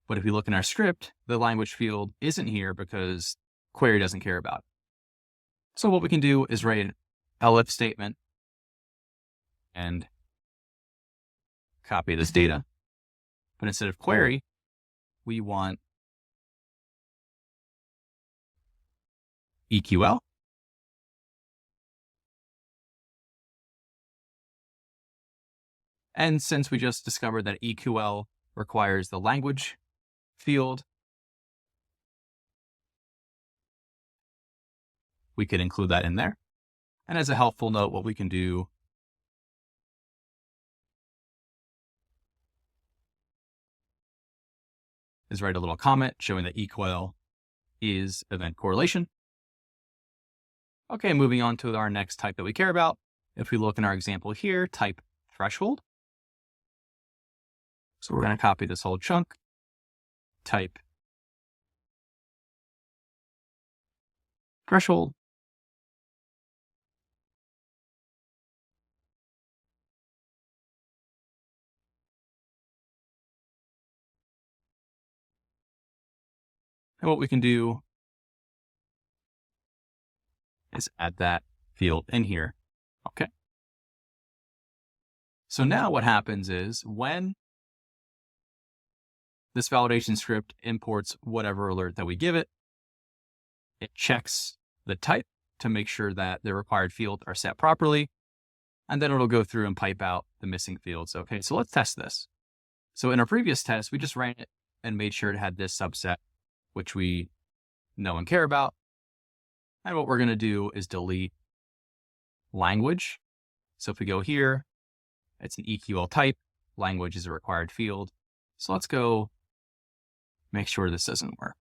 But if we look in our script, the language field isn't here because query doesn't care about it. So what we can do is write an elif statement and copy this data. But instead of query, we want EQL. And since we just discovered that EQL requires the language field, we could include that in there. And as a helpful note, what we can do is write a little comment showing that EQL is event correlation. Okay, moving on to our next type that we care about. If we look in our example here, type threshold. So we're going to copy this whole chunk, type threshold. And what we can do is add that field in here. Okay. So now what happens is when this validation script imports whatever alert that we give it, it checks the type to make sure that the required fields are set properly, and then it'll go through and pipe out the missing fields. Okay, so let's test this. So in our previous test, we just ran it and made sure it had this subset, which we know and care about. And what we're going to do is delete language. So if we go here, it's an EQL type. Language is a required field. So let's go make sure this doesn't work.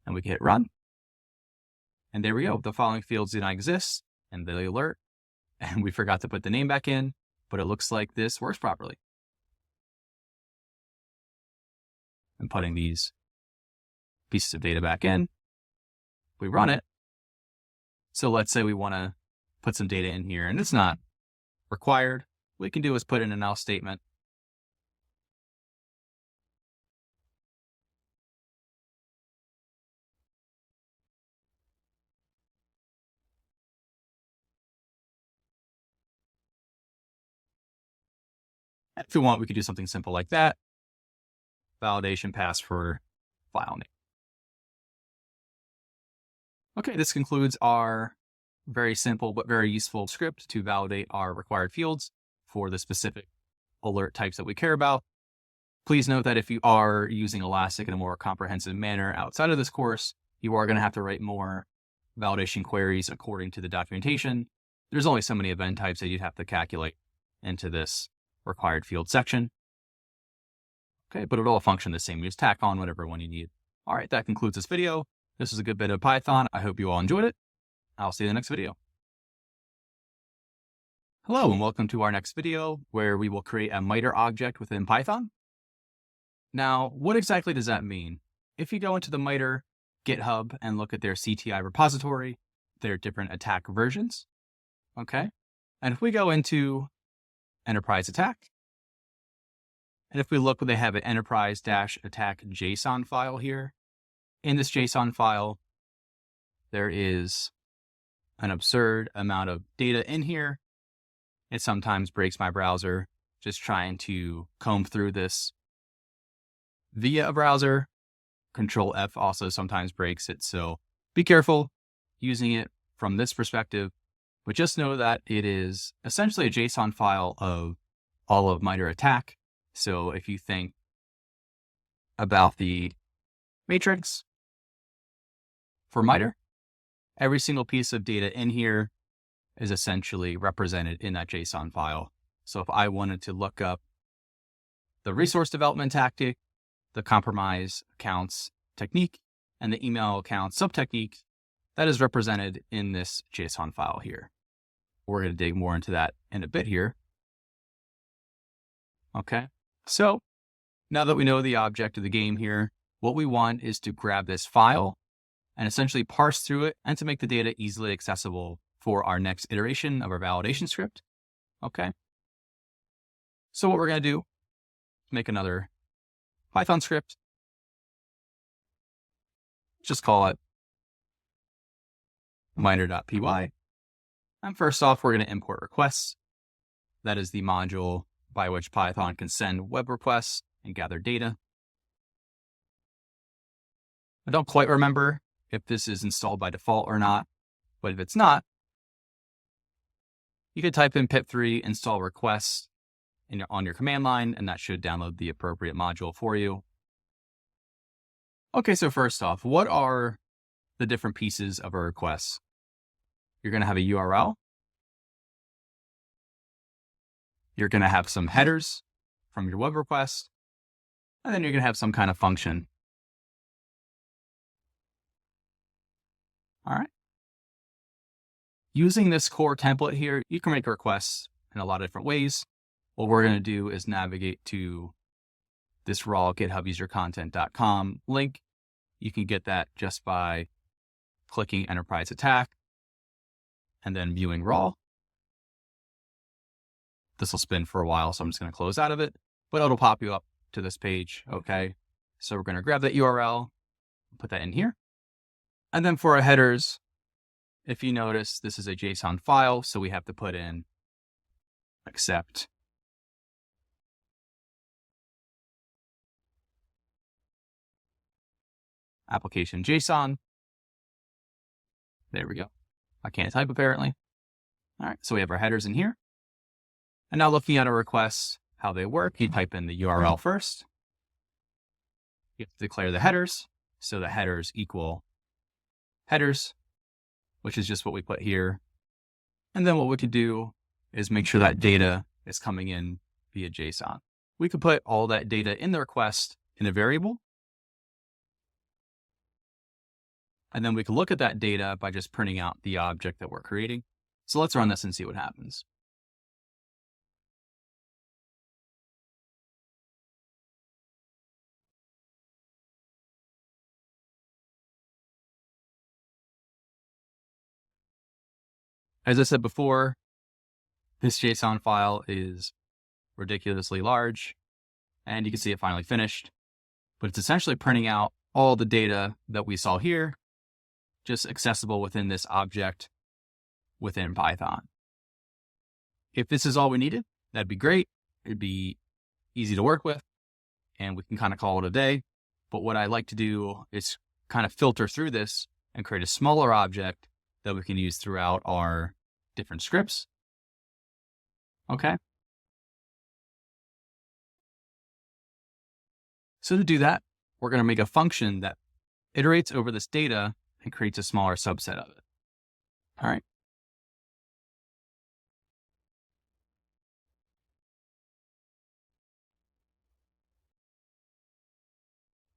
And we can hit run. And there we go. The following fields do not exist in the alert. And we forgot to put the name back in, but it looks like this works properly. I'm putting these pieces of data back in. We run it. So let's say we want to put some data in here and it's not required. What we can do is put in an else statement If we want, we could do something simple like that. Validation pass for file name. Okay, this concludes our very simple but very useful script to validate our required fields for the specific alert types that we care about. Please note that if you are using Elastic in a more comprehensive manner outside of this course, you are going to have to write more validation queries according to the documentation. There's only so many event types that you'd have to calculate into this required field section. Okay, but it'll all function the same. You just tack on whatever one you need. All right, that concludes this video. This is a good bit of Python. I hope you all enjoyed it. I'll see you in the next video. Hello, and welcome to our next video where we will create a MITRE object within Python. Now, what exactly does that mean? If you go into the MITRE GitHub and look at their CTI repository, there are different attack versions. Okay, and if we go into enterprise attack, and if we look, they have an enterprise-attack JSON file here. In this JSON file, there is an absurd amount of data in here. It sometimes breaks my browser just trying to comb through this via a browser. Control F also sometimes breaks it, so be careful using it from this perspective. But just know that it is essentially a JSON file of all of MITRE attack. So if you think about the matrix for MITRE, every single piece of data in here is essentially represented in that JSON file. So if I wanted to look up the resource development tactic, the compromise accounts technique, and the email account sub-technique, that is represented in this JSON file here. We're going to dig more into that in a bit here. Okay, so now that we know the object of the game here, what we want is to grab this file and essentially parse through it and to make the data easily accessible for our next iteration of our validation script. Okay, so what we're going to do, make another Python script. Just call it MITRE.py. And first off, we're going to import requests. That is the module by which Python can send web requests and gather data. I don't quite remember if this is installed by default or not, but if it's not, you could type in pip3 install requests on your command line, and that should download the appropriate module for you. Okay, so first off, what are the different pieces of a request? You're going to have a URL. You're going to have some headers from your web request, and then you're going to have some kind of function. All right. Using this core template here, you can make requests in a lot of different ways. What we're going to do is navigate to this raw github-user-content.com link. You can get that just by clicking Enterprise Attack and then viewing raw. This will spin for a while, so I'm just going to close out of it, but it'll pop you up to this page. Okay, so we're going to grab that URL, put that in here. And then for our headers, if you notice, this is a JSON file, so we have to put in accept application JSON. There we go. I can't type apparently. All right, so we have our headers in here. And now looking at our requests, how they work, you type in the URL first. You have to declare the headers. So the headers equal headers, which is just what we put here. And then what we could do is make sure that data is coming in via JSON. We could put all that data in the request in a variable. And then we can look at that data by just printing out the object that we're creating. So let's run this and see what happens. As I said before, this JSON file is ridiculously large, and you can see it finally finished, but it's essentially printing out all the data that we saw here, just accessible within this object within Python. If this is all we needed, that'd be great. It'd be easy to work with, and we can kind of call it a day. But what I like to do is kind of filter through this and create a smaller object that we can use throughout our different scripts. Okay. So to do that, we're going to make a function that iterates over this data and creates a smaller subset of it. All right.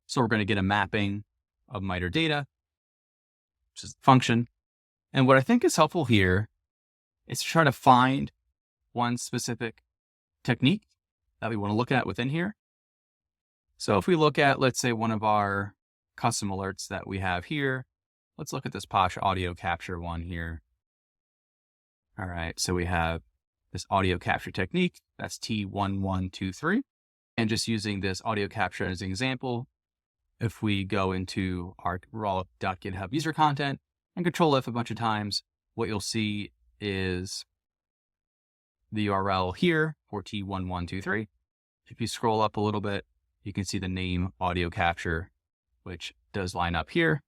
So we're going to get a mapping of MITRE data, which is the function. And what I think is helpful here is to try to find one specific technique that we want to look at within here. So if we look at, let's say, one of our custom alerts that we have here, let's look at this Posh audio capture one here. All right, so we have this audio capture technique, that's T1123. And just using this audio capture as an example, if we go into our raw.github user content and control F a bunch of times, what you'll see is the URL here for T1123. If you scroll up a little bit, you can see the name audio capture, which does line up here.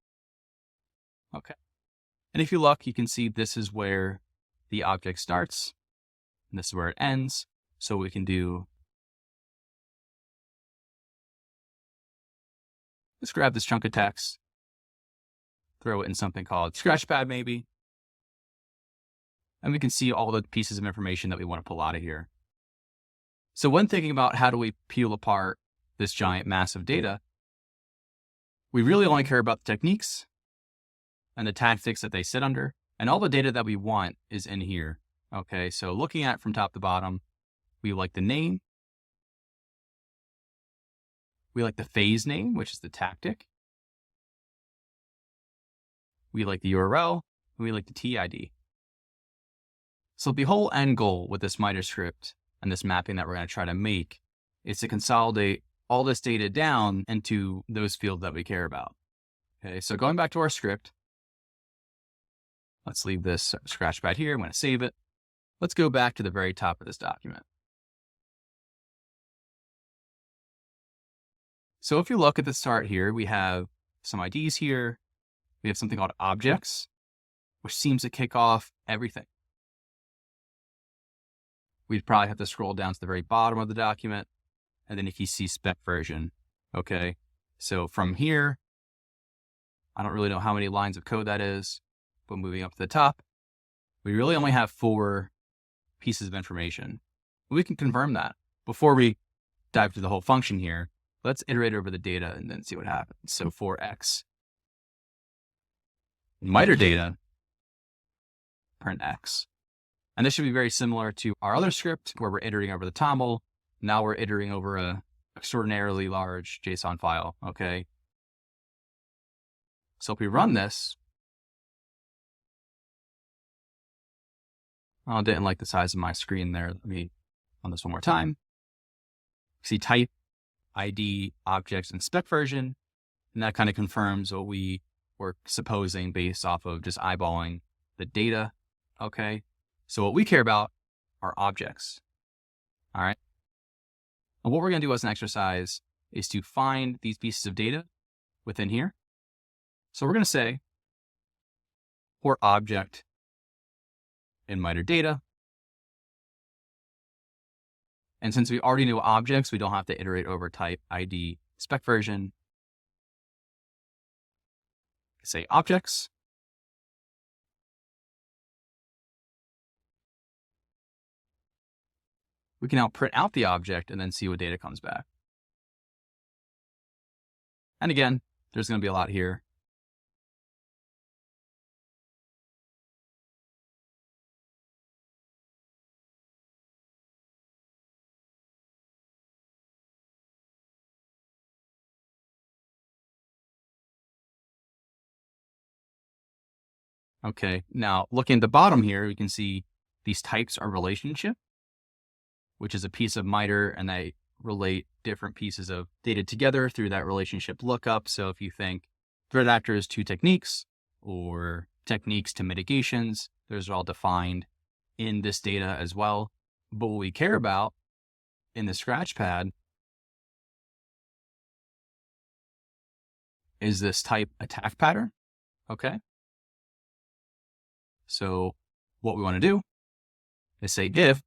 Okay. And if you look, you can see this is where the object starts, and this is where it ends. So we can do, let's grab this chunk of text, throw it in something called Scratchpad maybe, and we can see all the pieces of information that we want to pull out of here. So when thinking about how do we peel apart this giant mass of data, we really only care about the techniques and the tactics that they sit under, and all the data that we want is in here. Okay, so looking at from top to bottom, we like the name, we like the phase name, which is the tactic, we like the URL, and we like the TID. So the whole end goal with this MITRE script and this mapping that we're going to try to make is to consolidate all this data down into those fields that we care about. Okay, so going back to our script, let's leave this Scratchpad here. I'm going to save it. Let's go back to the very top of this document. So if you look at the start here, we have some IDs here. We have something called objects, which seems to kick off everything. We'd probably have to scroll down to the very bottom of the document. And then if you see spec version, okay. So from here, I don't really know how many lines of code that is, but moving up to the top, we really only have 4 pieces of information. We can confirm that. Before we dive to the whole function here, let's iterate over the data and then see what happens. So for X, MITRE data, print X. And this should be very similar to our other script where we're iterating over the TOML. Now we're iterating over a extraordinarily large JSON file, okay? So if we run this, oh, I didn't like the size of my screen there. Let me run this one more time. See type, ID, objects, and spec version. And that kind of confirms what we were supposing based off of just eyeballing the data, okay? So what we care about are objects, all right? And what we're going to do as an exercise is to find these pieces of data within here. So we're going to say for object in MITRE data. And since we already know objects, we don't have to iterate over type, ID, spec version. Say objects. We can now print out the object and then see what data comes back. And again, there's going to be a lot here. Okay, now looking at the bottom here, we can see these types are relationship, which is a piece of MITRE, and they relate different pieces of data together through that relationship lookup. So if you think threat actors to techniques or techniques to mitigations, those are all defined in this data as well. But what we care about in the Scratchpad is this type attack pattern. Okay. So what we want to do is say if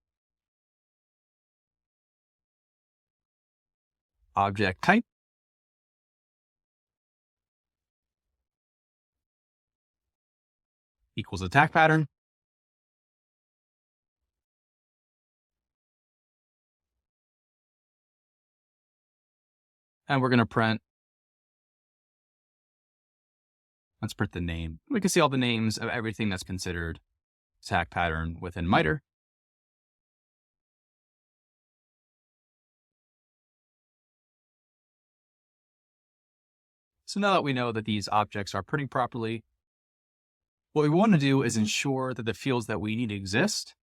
object type equals attack pattern. And we're going to print, let's print the name. We can see all the names of everything that's considered attack pattern within MITRE. So now that we know that these objects are printing properly, what we want to do is ensure that the fields that we need exist.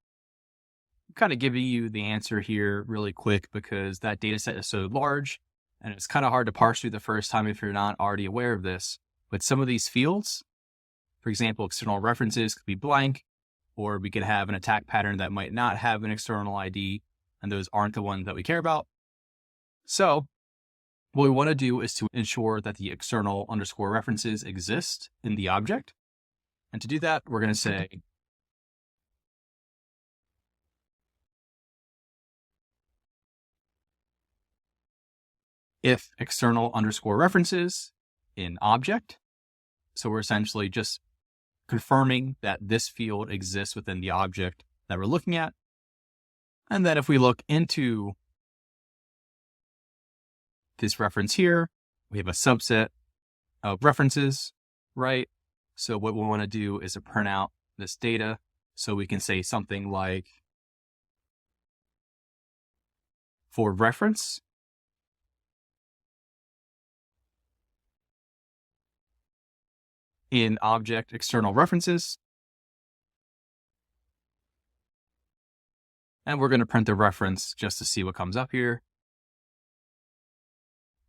I'm kind of giving you the answer here really quick because that data set is so large and it's kind of hard to parse through the first time if you're not already aware of this. But some of these fields, for example, external references could be blank, or we could have an attack pattern that might not have an external ID, and those aren't the ones that we care about. So what we want to do is to ensure that the external underscore references exist in the object. And to do that, we're going to say if external underscore references in object. So we're essentially just confirming that this field exists within the object that we're looking at. And then if we look into this reference here, we have a subset of references, right? So what we want to do is to print out this data. So we can say something like, for reference, in object external references. And we're going to print the reference just to see what comes up here.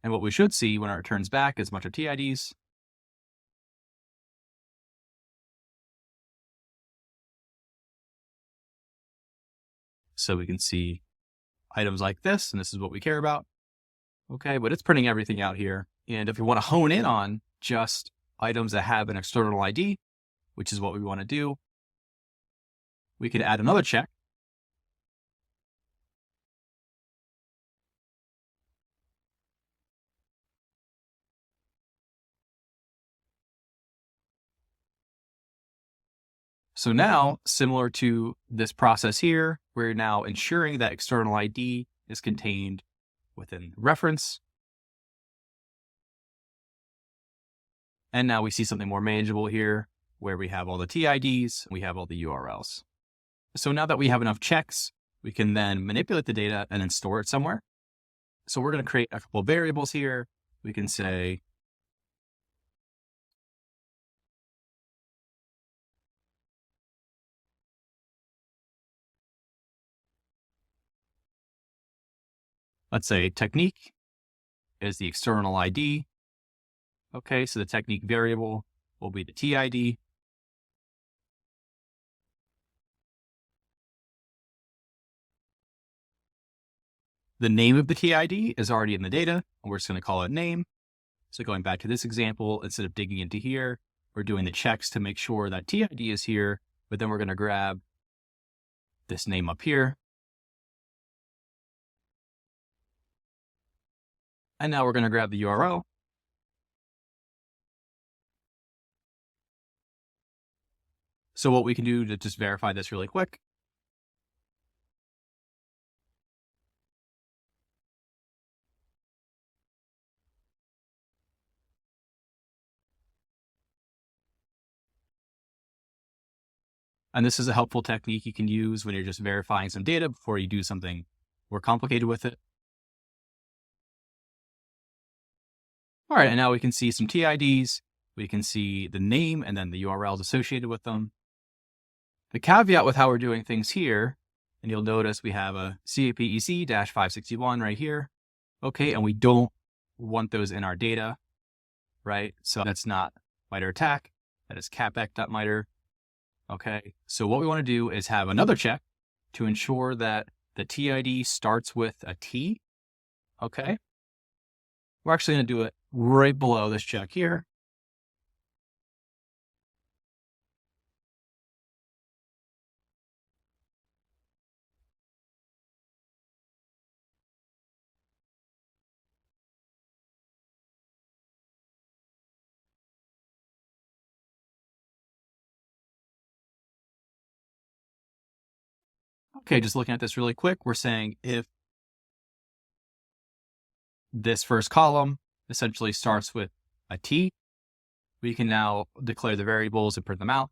And what we should see when it returns back is a bunch of TIDs. So we can see items like this, and this is what we care about. Okay, but it's printing everything out here. And if we want to hone in on just items that have an external ID, which is what we want to do, we could add another check. So now, similar to this process here, we're now ensuring that external ID is contained within reference. And now we see something more manageable here where we have all the TIDs, we have all the URLs. So now that we have enough checks, we can then manipulate the data and then store it somewhere. So we're going to create a couple of variables here. We can say, let's say technique is the external ID. Okay, so the technique variable will be the TID. The name of the TID is already in the data, and we're just going to call it name. So going back to this example, instead of digging into here, we're doing the checks to make sure that TID is here, but then we're going to grab this name up here. And now we're going to grab the URL. So what we can do to just verify this really quick. And this is a helpful technique you can use when you're just verifying some data before you do something more complicated with it. All right, and now we can see some TIDs. We can see the name and then the URLs associated with them. The caveat with how we're doing things here, and you'll notice we have a CAPEC-561 right here. Okay, and we don't want those in our data, right? So that's not MITRE attack. That is capec.mitre. Okay, so what we want to do is have another check to ensure that the TID starts with a T. Okay, we're actually going to do it right below this check here. Okay, just looking at this really quick, we're saying if this first column essentially starts with a T, we can now declare the variables and print them out.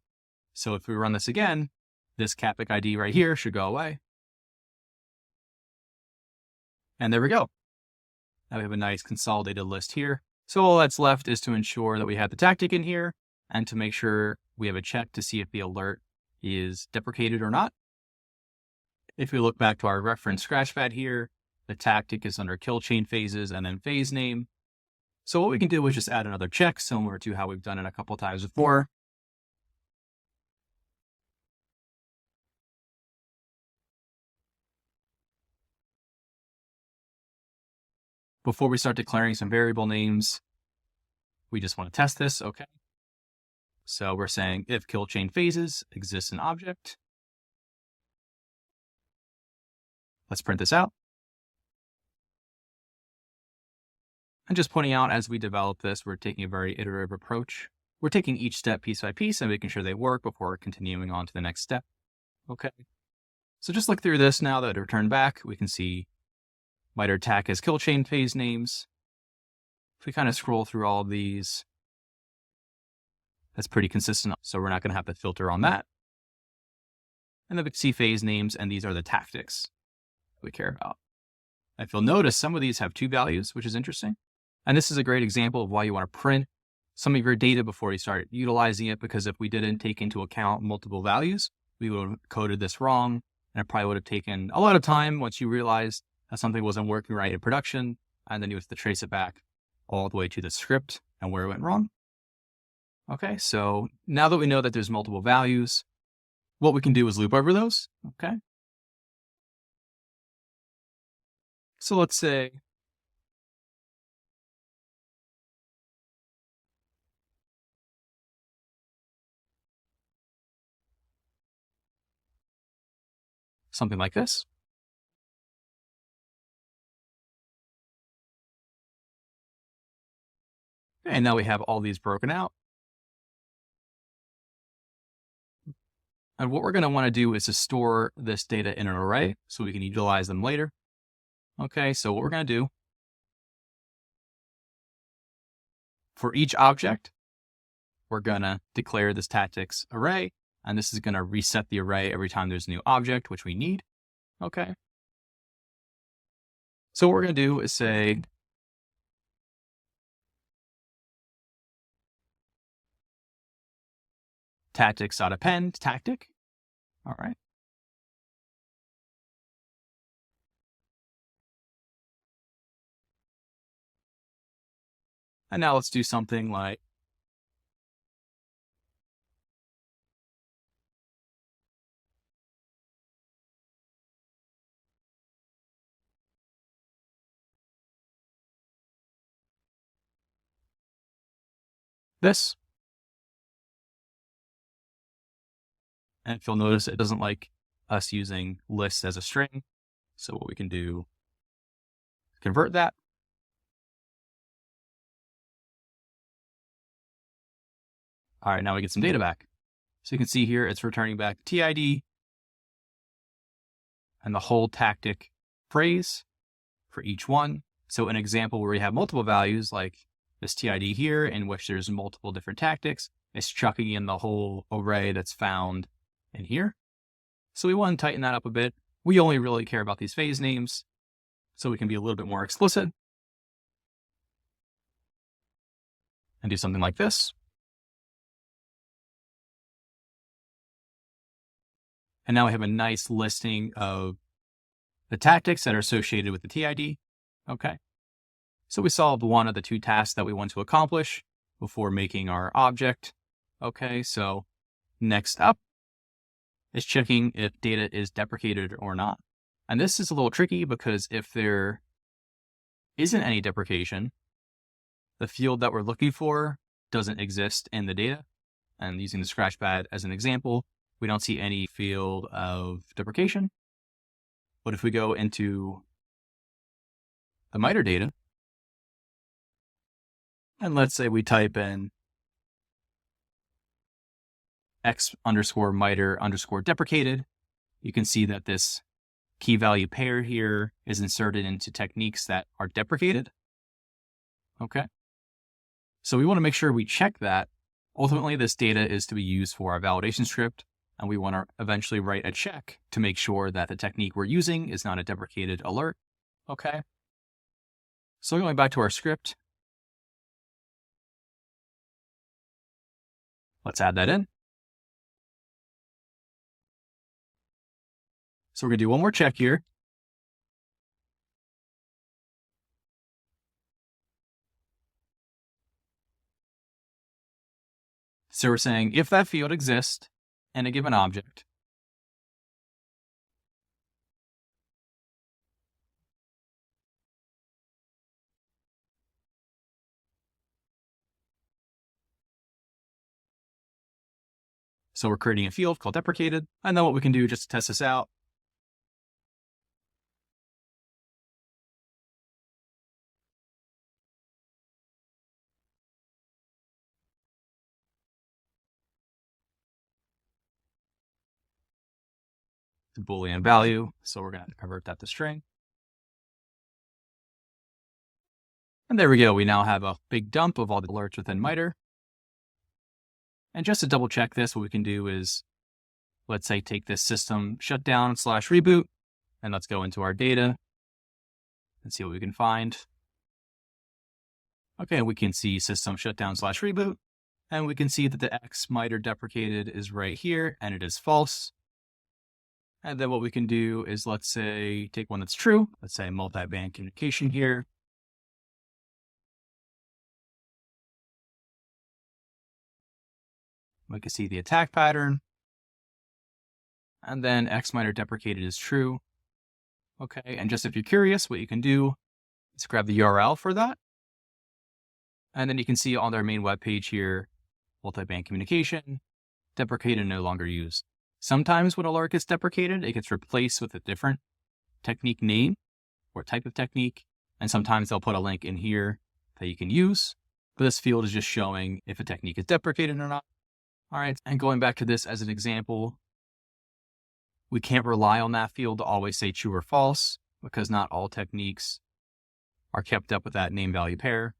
So if we run this again, this CAPIC ID right here should go away. And there we go. Now we have a nice consolidated list here. So all that's left is to ensure that we have the tactic in here and to make sure we have a check to see if the alert is deprecated or not. If we look back to our reference scratchpad here, the tactic is under kill chain phases and then phase name. So what we can do is just add another check similar to how we've done it a couple times before. Before we start declaring some variable names, we just want to test this. Okay. So we're saying if kill chain phases exists an object. Let's print this out. And just pointing out as we develop this, we're taking a very iterative approach. We're taking each step piece by piece and making sure they work before continuing on to the next step. Okay. So just look through this now that it returned back. We can see MITRE TAC as kill chain phase names. If we kind of scroll through all of these, that's pretty consistent. So we're not going to have to filter on that. And then we can see phase names, and these are the tactics we care about. If you'll notice, some of these have 2 values, which is interesting. And this is a great example of why you want to print some of your data before you start utilizing it, because if we didn't take into account multiple values, we would have coded this wrong, and it probably would have taken a lot of time once you realized that something wasn't working right in production, and then you have to trace it back all the way to the script and where it went wrong. Okay, so now that we know that there's multiple values, what we can do is loop over those. Okay. So let's say something like this. And now we have all these broken out. And what we're going to want to do is to store this data in an array so we can utilize them later. Okay, so what we're going to do for each object, we're going to declare this tactics array, and this is going to reset the array every time there's a new object, which we need. Okay. So what we're going to do is say tactics.append tactic. All right. And now let's do something like this. And if you'll notice, it doesn't like us using lists as a string. So what we can do, convert that. All right, now we get some data back. So you can see here, it's returning back TID and the whole tactic phrase for each one. So an example where we have multiple values like this TID here, in which there's multiple different tactics, it's chucking in the whole array that's found in here. So we want to tighten that up a bit. We only really care about these phase names, so we can be a little bit more explicit and do something like this. And now we have a nice listing of the tactics that are associated with the TID. Okay. So we solved one of the 2 tasks that we want to accomplish before making our object. Okay. So next up is checking if data is deprecated or not. And this is a little tricky because if there isn't any deprecation, the field that we're looking for doesn't exist in the data. And using the scratchpad as an example, we don't see any field of deprecation. But if we go into the MITRE data, and let's say we type in X_MITRE_deprecated, you can see that this key value pair here is inserted into techniques that are deprecated. Okay. So we want to make sure we check that. Ultimately, this data is to be used for our validation script, and we want to eventually write a check to make sure that the technique we're using is not a deprecated alert. Okay. So going back to our script, let's add that in. So we're going to do one more check here. So we're saying if that field exists in a given object, so we're creating a field called deprecated. And then what we can do just to test this out, the Boolean value. So we're going to convert that to string. And there we go. We now have a big dump of all the alerts within MITRE. And just to double check this, what we can do is, let's say, take this system shutdown/reboot, and let's go into our data and see what we can find. Okay, we can see system shutdown/reboot, and we can see that the X_MITRE deprecated is right here, and it is false. And then what we can do is, let's say, take one that's true. Let's say multi-band communication here. We can see the attack pattern. And then X_MITRE deprecated is true. Okay, and just if you're curious, what you can do is grab the URL for that. And then you can see on their main web page here, multi-band communication, deprecated, no longer used. Sometimes when alert gets deprecated, it gets replaced with a different technique name or type of technique. And sometimes they'll put a link in here that you can use. But this field is just showing if a technique is deprecated or not. All right, and going back to this as an example, we can't rely on that field to always say true or false because not all techniques are kept up with that name value pair.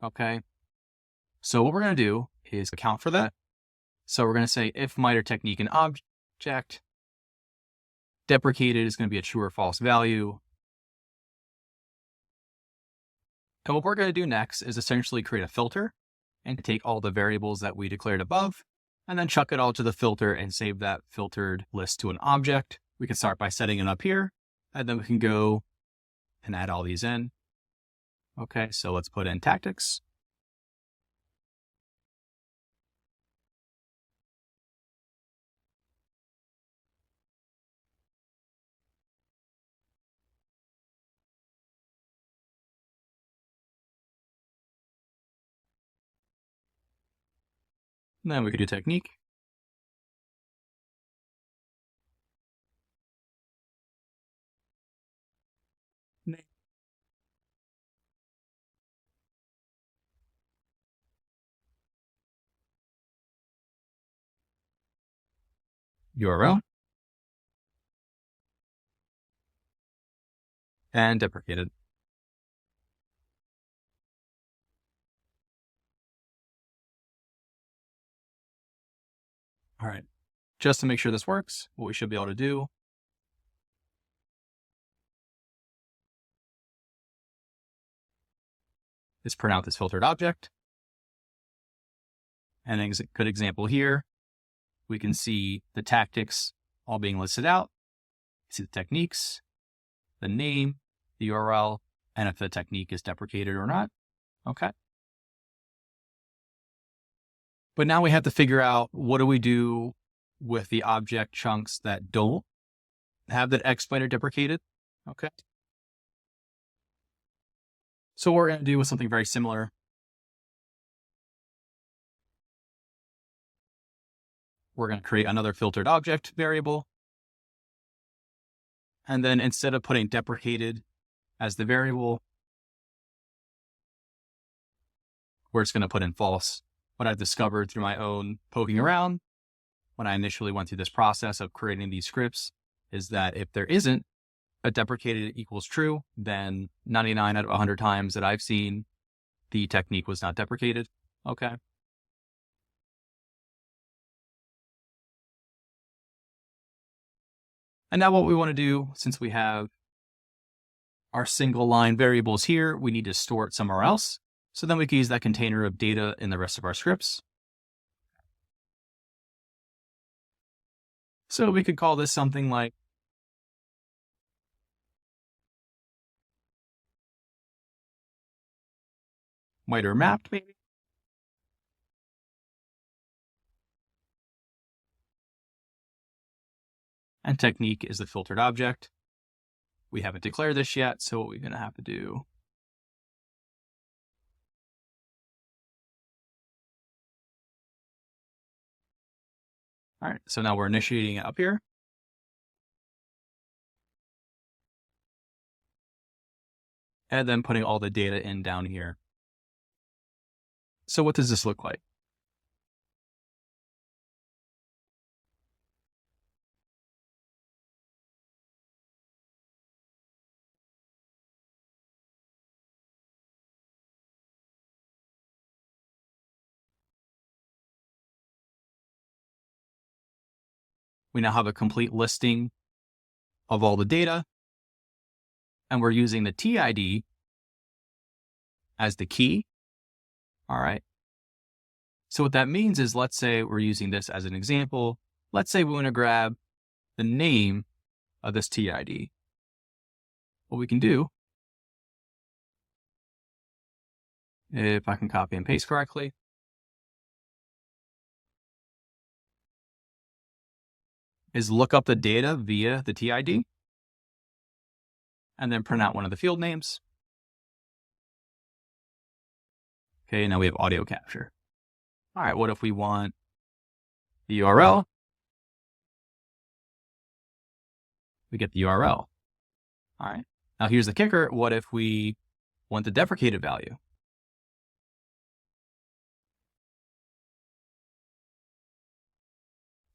Okay. So what we're going to do is account for that. So we're going to say if MITRE technique and object deprecated is going to be a true or false value. And what we're going to do next is essentially create a filter and take all the variables that we declared above and then chuck it all to the filter and save that filtered list to an object. We can start by setting it up here, and then we can go and add all these in. Okay, so let's put in tactics. And then we could do technique. URL. And deprecated. All right. Just to make sure this works, what we should be able to do is print out this filtered object. And a good example here, we can see the tactics all being listed out. See the techniques, the name, the URL, and if the technique is deprecated or not. Okay. But now we have to figure out what do we do with the object chunks that don't have that X_MITRE deprecated. Okay. So what we're going to do is something very similar. we're going to create another filtered object variable. And then instead of putting deprecated as the variable, we're just going to put in false. What I've discovered through my own poking around when I initially went through this process of creating these scripts is that if there isn't a deprecated equals true, then 99 out of 100 times that I've seen, the technique was not deprecated. Okay. And now what we want to do, since we have our single line variables here, we need to store it somewhere else. So then we can use that container of data in the rest of our scripts. So we could call this something like miter mapped, maybe. And technique is the filtered object. We haven't declared this yet, so what we're going to have to do all right, so now we're initiating it up here. And then putting all the data in down here. So what does this look like? We now have a complete listing of all the data, and we're using the TID as the key. All right. So what that means is, let's say we're using this as an example. Let's say we want to grab the name of this TID. What we can do, if I can copy and paste correctly, is look up the data via the TID and then print out one of the field names. Okay, now we have audio capture. All right, what if we want the URL? We get the URL. All right, now here's the kicker. What if we want the deprecated value?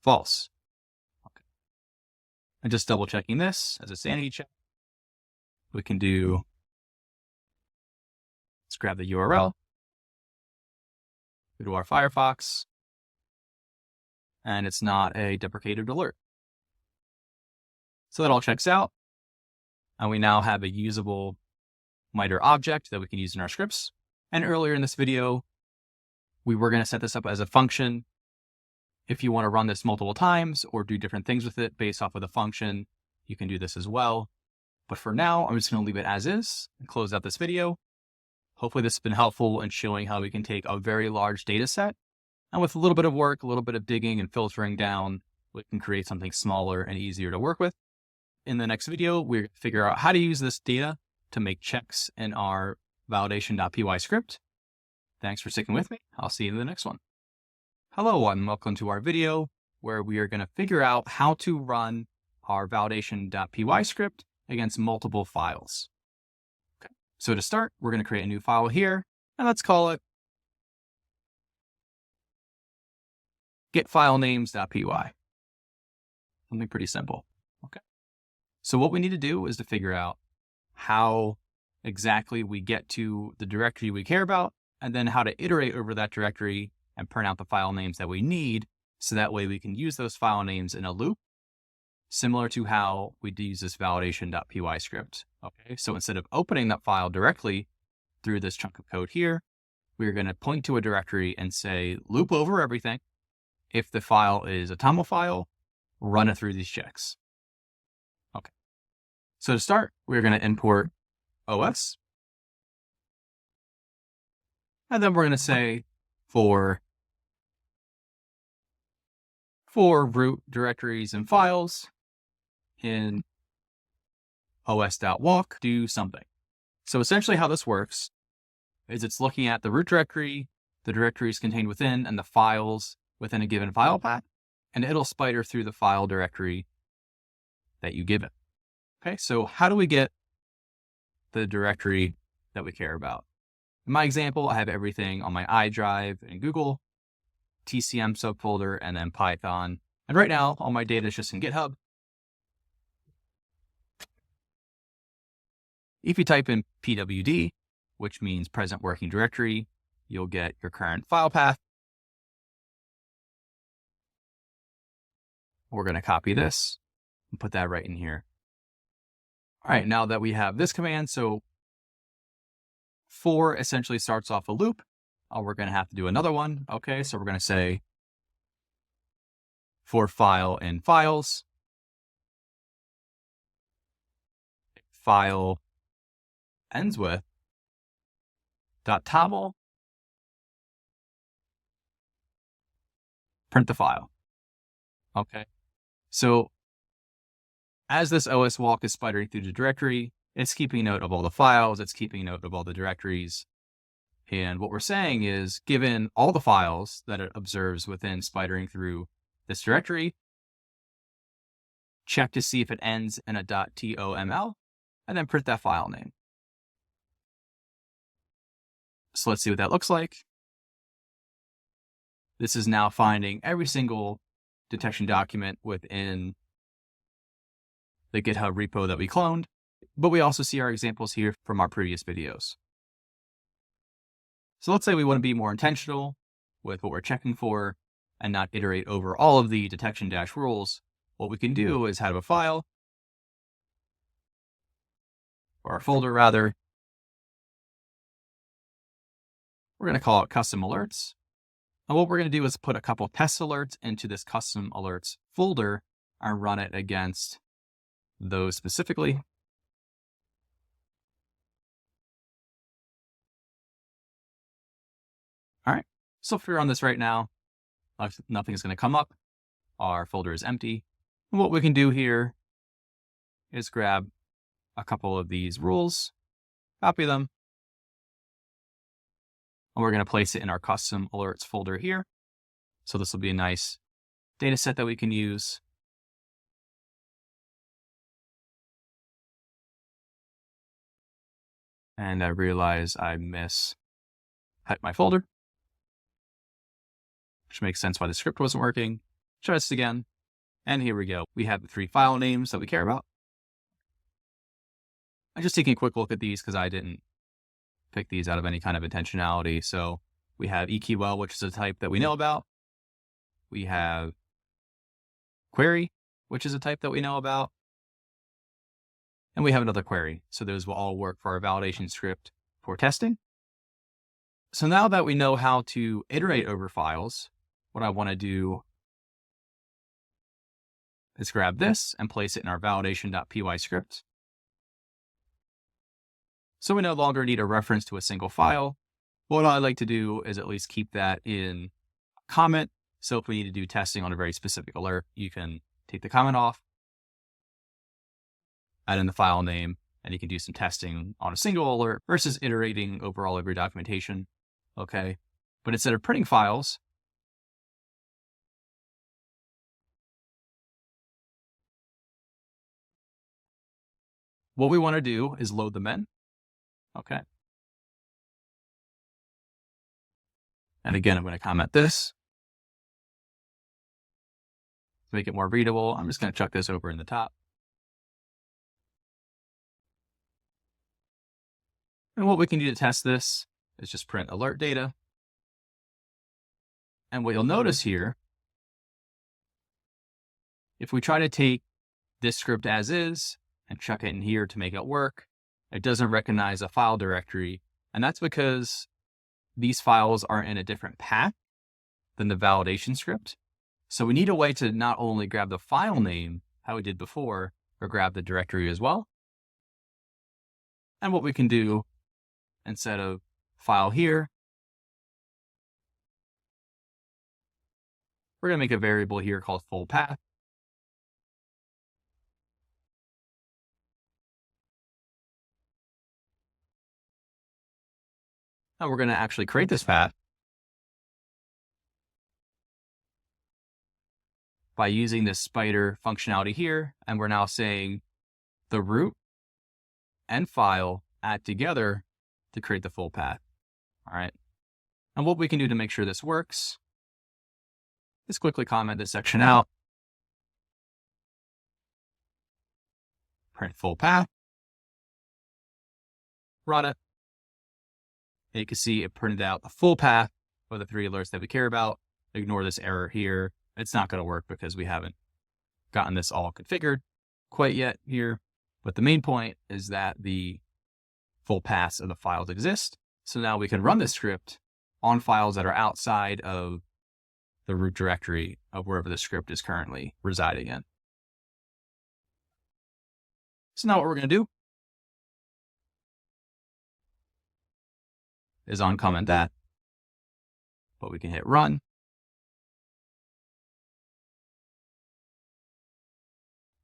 False. Okay. And just double checking this as a sanity check. We can do, let's grab the URL, go to our Firefox, and it's not a deprecated alert. So that all checks out. And we now have a usable MITRE object that we can use in our scripts. And earlier in this video, we were going to set this up as a function. If you want to run this multiple times or do different things with it based off of the function, you can do this as well. But for now, I'm just going to leave it as is and close out this video. Hopefully this has been helpful in showing how we can take a very large data set, and with a little bit of work, a little bit of digging and filtering down, we can create something smaller and easier to work with. In the next video, we'll figure out how to use this data to make checks in our validation.py script. Thanks for sticking with me. I'll see you in the next one. Hello, and welcome to our video where we are going to figure out how to run our validation.py script against multiple files. Okay. So to start, we're going to create a new file here, and let's call it getFileNames.py. Something pretty simple. Okay. So what we need to do is to figure out how exactly we get to the directory we care about, and then how to iterate over that directory and print out the file names that we need, so that way we can use those file names in a loop, similar to how we use this validation.py script. Okay, so instead of opening that file directly through this chunk of code here, we're going to point to a directory and say, loop over everything. If the file is a TOML file, run it through these checks. Okay, so to start, we're going to import OS. And then we're going to say for root directories and files in os.walk, do something. So essentially how this works is it's looking at the root directory, the directories contained within, and the files within a given file path. and it'll spider through the file directory that you give it. Okay, so how do we get the directory that we care about? In my example, I have everything on my iDrive in Google, TCM subfolder, and then Python. And right now, all my data is just in GitHub. If you type in pwd, which means present working directory, you'll get your current file path. We're going to copy this and put that right in here. All right, now that we have this command, so for essentially starts off a loop. We're going to have to do another one. Okay, so we're going to say for file in files, file ends with .toml, print the file. Okay, so as this OS walk is spidering through the directory, it's keeping note of all the files, it's keeping note of all the directories. And what we're saying is, given all the files that it observes within spidering through this directory, check to see if it ends in a .toml, and then print that file name. So let's see what that looks like. This is now finding every single detection document within the GitHub repo that we cloned, but we also see our examples here from our previous videos. So let's say we want to be more intentional with what we're checking for and not iterate over all of the detection dash rules. What we can do is have a file, or a folder rather. We're going to call it custom alerts. And what we're going to do is put a couple test alerts into this custom alerts folder and run it against those specifically. All right, so if we run this right now, nothing's going to come up. Our folder is empty. And what we can do here is grab a couple of these rules, copy them, and we're going to place it in our custom alerts folder here. So this will be a nice data set that we can use. And I realize I mistyped my folder, which makes sense why the script wasn't working. Try this again. And here we go. We have the 3 file names that we care about. I'm just taking a quick look at these because I didn't pick these out of any kind of intentionality. So we have EQL, which is a type that we know about. We have query, which is a type that we know about. And we have another query. So those will all work for our validation script for testing. So now that we know how to iterate over files, what I want to do is grab this and place it in our validation.py script. So we no longer need a reference to a single file. What I like to do is at least keep that in a comment. So if we need to do testing on a very specific alert, you can take the comment off, add in the file name, and you can do some testing on a single alert versus iterating over all of your documentation. Okay. But instead of printing files, what we want to do is load them in. Okay. And again, I'm going to comment this to make it more readable. I'm just going to chuck this over in the top. And what we can do to test this is just print alert data. And what you'll notice here, if we try to take this script as is and chuck it in here to make it work, it doesn't recognize a file directory. And that's because these files are in a different path than the validation script. So we need a way to not only grab the file name, how we did before, but grab the directory as well. And what we can do, instead of file here, we're going to make a variable here called full path. And we're going to actually create this path. by using this spider functionality here, and we're now saying the root and file add together to create the full path. All right. And what we can do to make sure this works is quickly comment this section out, print full path, run it. And you can see it printed out the full path of the 3 alerts that we care about. Ignore this error here. It's not going to work because we haven't gotten this all configured quite yet here. But the main point is that the full paths of the files exist. So now we can run this script on files that are outside of the root directory of wherever the script is currently residing in. So now what we're going to do is uncomment that, but we can hit run.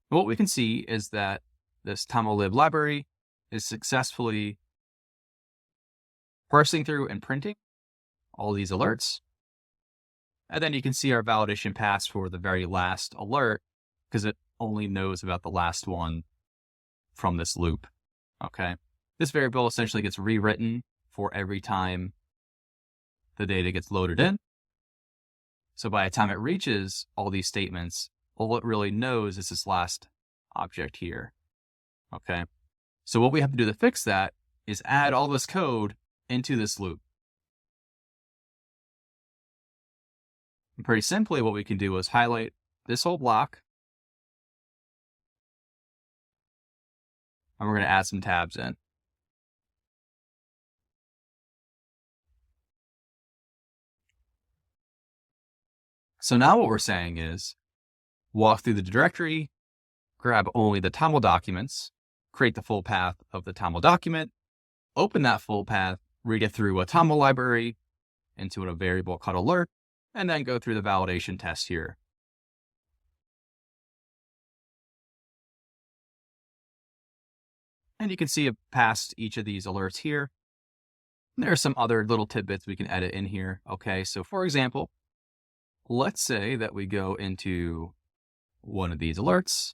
What we can see is that this TOML library is successfully parsing through and printing all these alerts. And then you can see our validation pass for the very last alert because it only knows about the last one from this loop. Okay. This variable essentially gets rewritten for every time the data gets loaded in. So by the time it reaches all these statements, all it really knows is this last object here. Okay. So what we have to do to fix that is add all this code into this loop. And pretty simply, what we can do is highlight this whole block. And we're going to add some tabs in. So now what we're saying is walk through the directory, grab only the TOML documents, create the full path of the TOML document, open that full path, read it through a TOML library into a variable called alert, and then go through the validation test here. And you can see it passed each of these alerts here. There are some other little tidbits we can edit in here. Okay, so for example, let's say that we go into one of these alerts,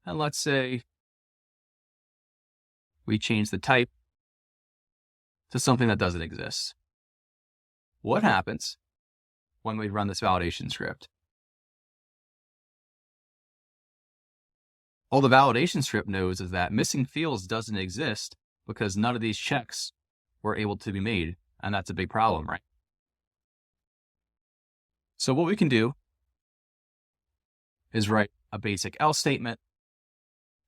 and let's say we change the type to something that doesn't exist. What happens when we run this validation script? All the validation script knows is that missing fields doesn't exist because none of these checks were able to be made, and that's a big problem, right? So what we can do is write a basic else statement.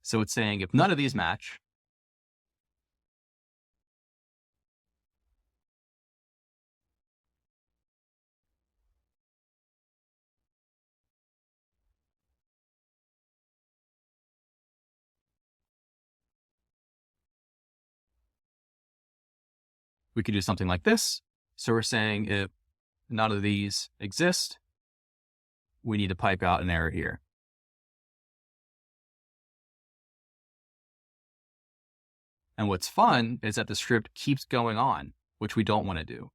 So it's saying if none of these match, we could do something like this. So we're saying if none of these exist, we need to pipe out an error here. And what's fun is that the script keeps going on, which we don't want to do.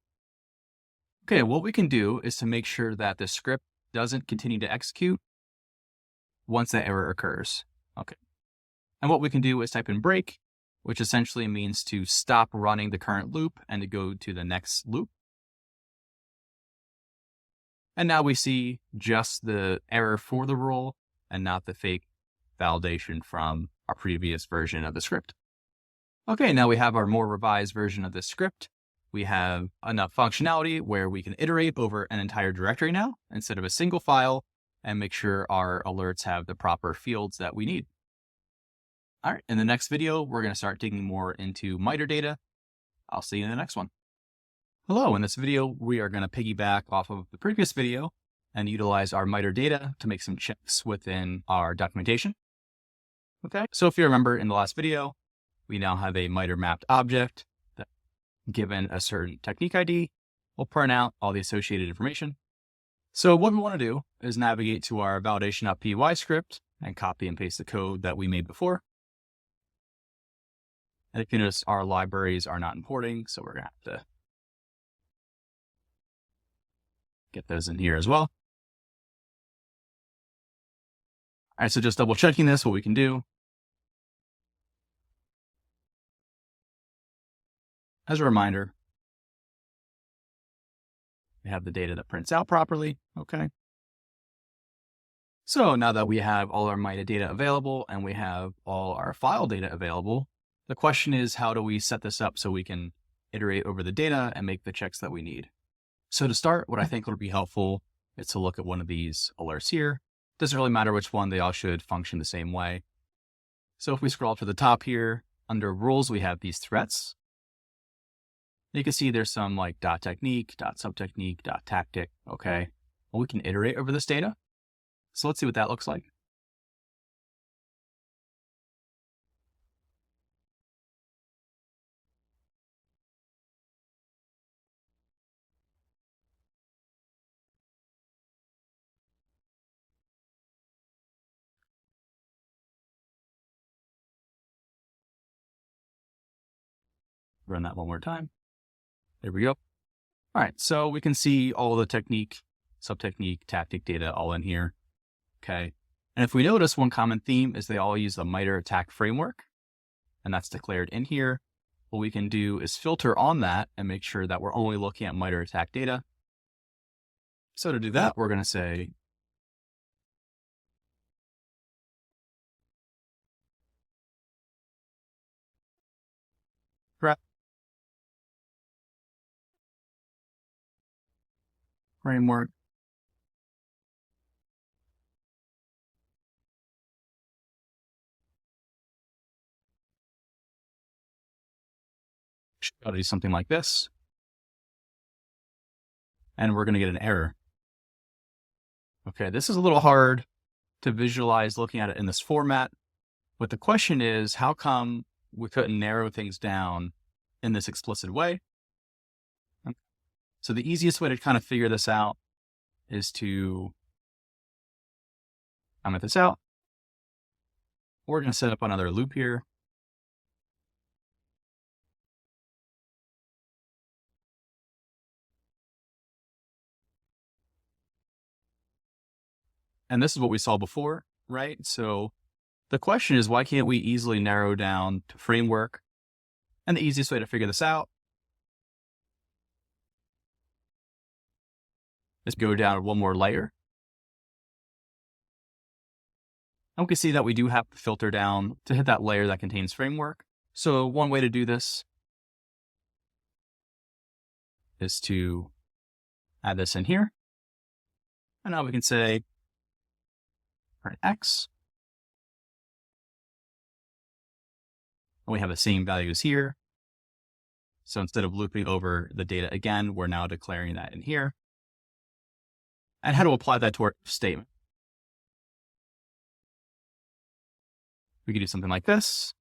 Okay, what we can do is to make sure that the script doesn't continue to execute once that error occurs. Okay. And what we can do is type in break, which essentially means to stop running the current loop and to go to the next loop. And now we see just the error for the rule and not the fake validation from our previous version of the script. Okay, now we have our more revised version of this script. We have enough functionality where we can iterate over an entire directory now instead of a single file and make sure our alerts have the proper fields that we need. All right, in the next video, we're going to start digging more into MITRE data. I'll see you in the next one. Hello, in this video, we are going to piggyback off of the previous video and utilize our MITRE data to make some checks within our documentation. Okay, so if you remember in the last video, we now have a MITRE mapped object that, given a certain technique ID, will print out all the associated information. So what we want to do is navigate to our validation.py script and copy and paste the code that we made before. And if you notice, our libraries are not importing, so we're going to have to get those in here as well. All right, so just double checking this, what we can do. As a reminder, we have the data that prints out properly, okay? So now that we have all our metadata available and we have all our file data available, the question is, how do we set this up so we can iterate over the data and make the checks that we need? So to start, what I think would be helpful is to look at one of these alerts here. Doesn't really matter which one, they all should function the same way. So if we scroll to the top here, under rules, we have these threats. You can see there's some like .technique, .subtechnique, .tactic, okay? Well, we can iterate over this data. So let's see what that looks like. Run that one more time. There we go. All right, so we can see all the technique, subtechnique, tactic data all in here, okay? And if we notice, one common theme is they all use the MITRE ATT&CK framework, and that's declared in here. What we can do is filter on that and make sure that we're only looking at MITRE ATT&CK data. So to do that, we're going to say threat framework. Should do something like this. And we're going to get an error. Okay, this is a little hard to visualize looking at it in this format. But the question is, how come we couldn't narrow things down in this explicit way? So the easiest way to kind of figure this out is to comment this out. We're going to set up another loop here. And this is what we saw before, right? So the question is, why can't we easily narrow down to framework? And the easiest way to figure this out is go down one more layer. And we can see that we do have to filter down to hit that layer that contains framework. So one way to do this is to add this in here. And now we can say print X. And we have the same values here. So instead of looping over the data again, we're now declaring that in here. And how to apply that to our statement. We could do something like this.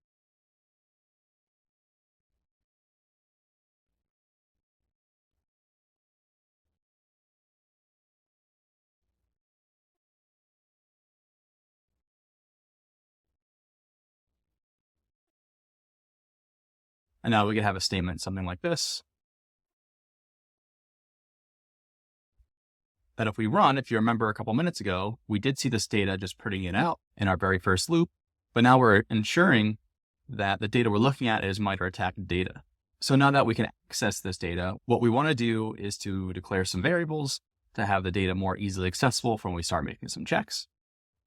And now we could have a statement, something like this. That if we run, if you remember a couple minutes ago, we did see this data just printing it out in our very first loop. But now we're ensuring that the data we're looking at is MITRE ATT&CK data. So now that we can access this data, what we want to do is to declare some variables to have the data more easily accessible for when we start making some checks.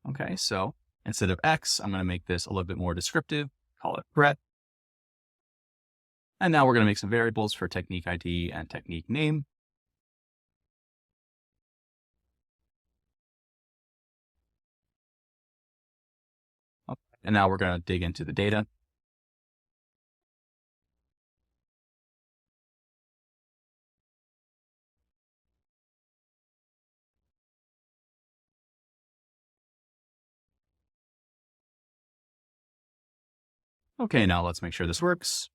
Okay, so instead of X, I'm going to make this a little bit more descriptive, call it threat. And now we're going to make some variables for technique ID and technique name. And now we're going to dig into the data. Okay, now let's make sure this works.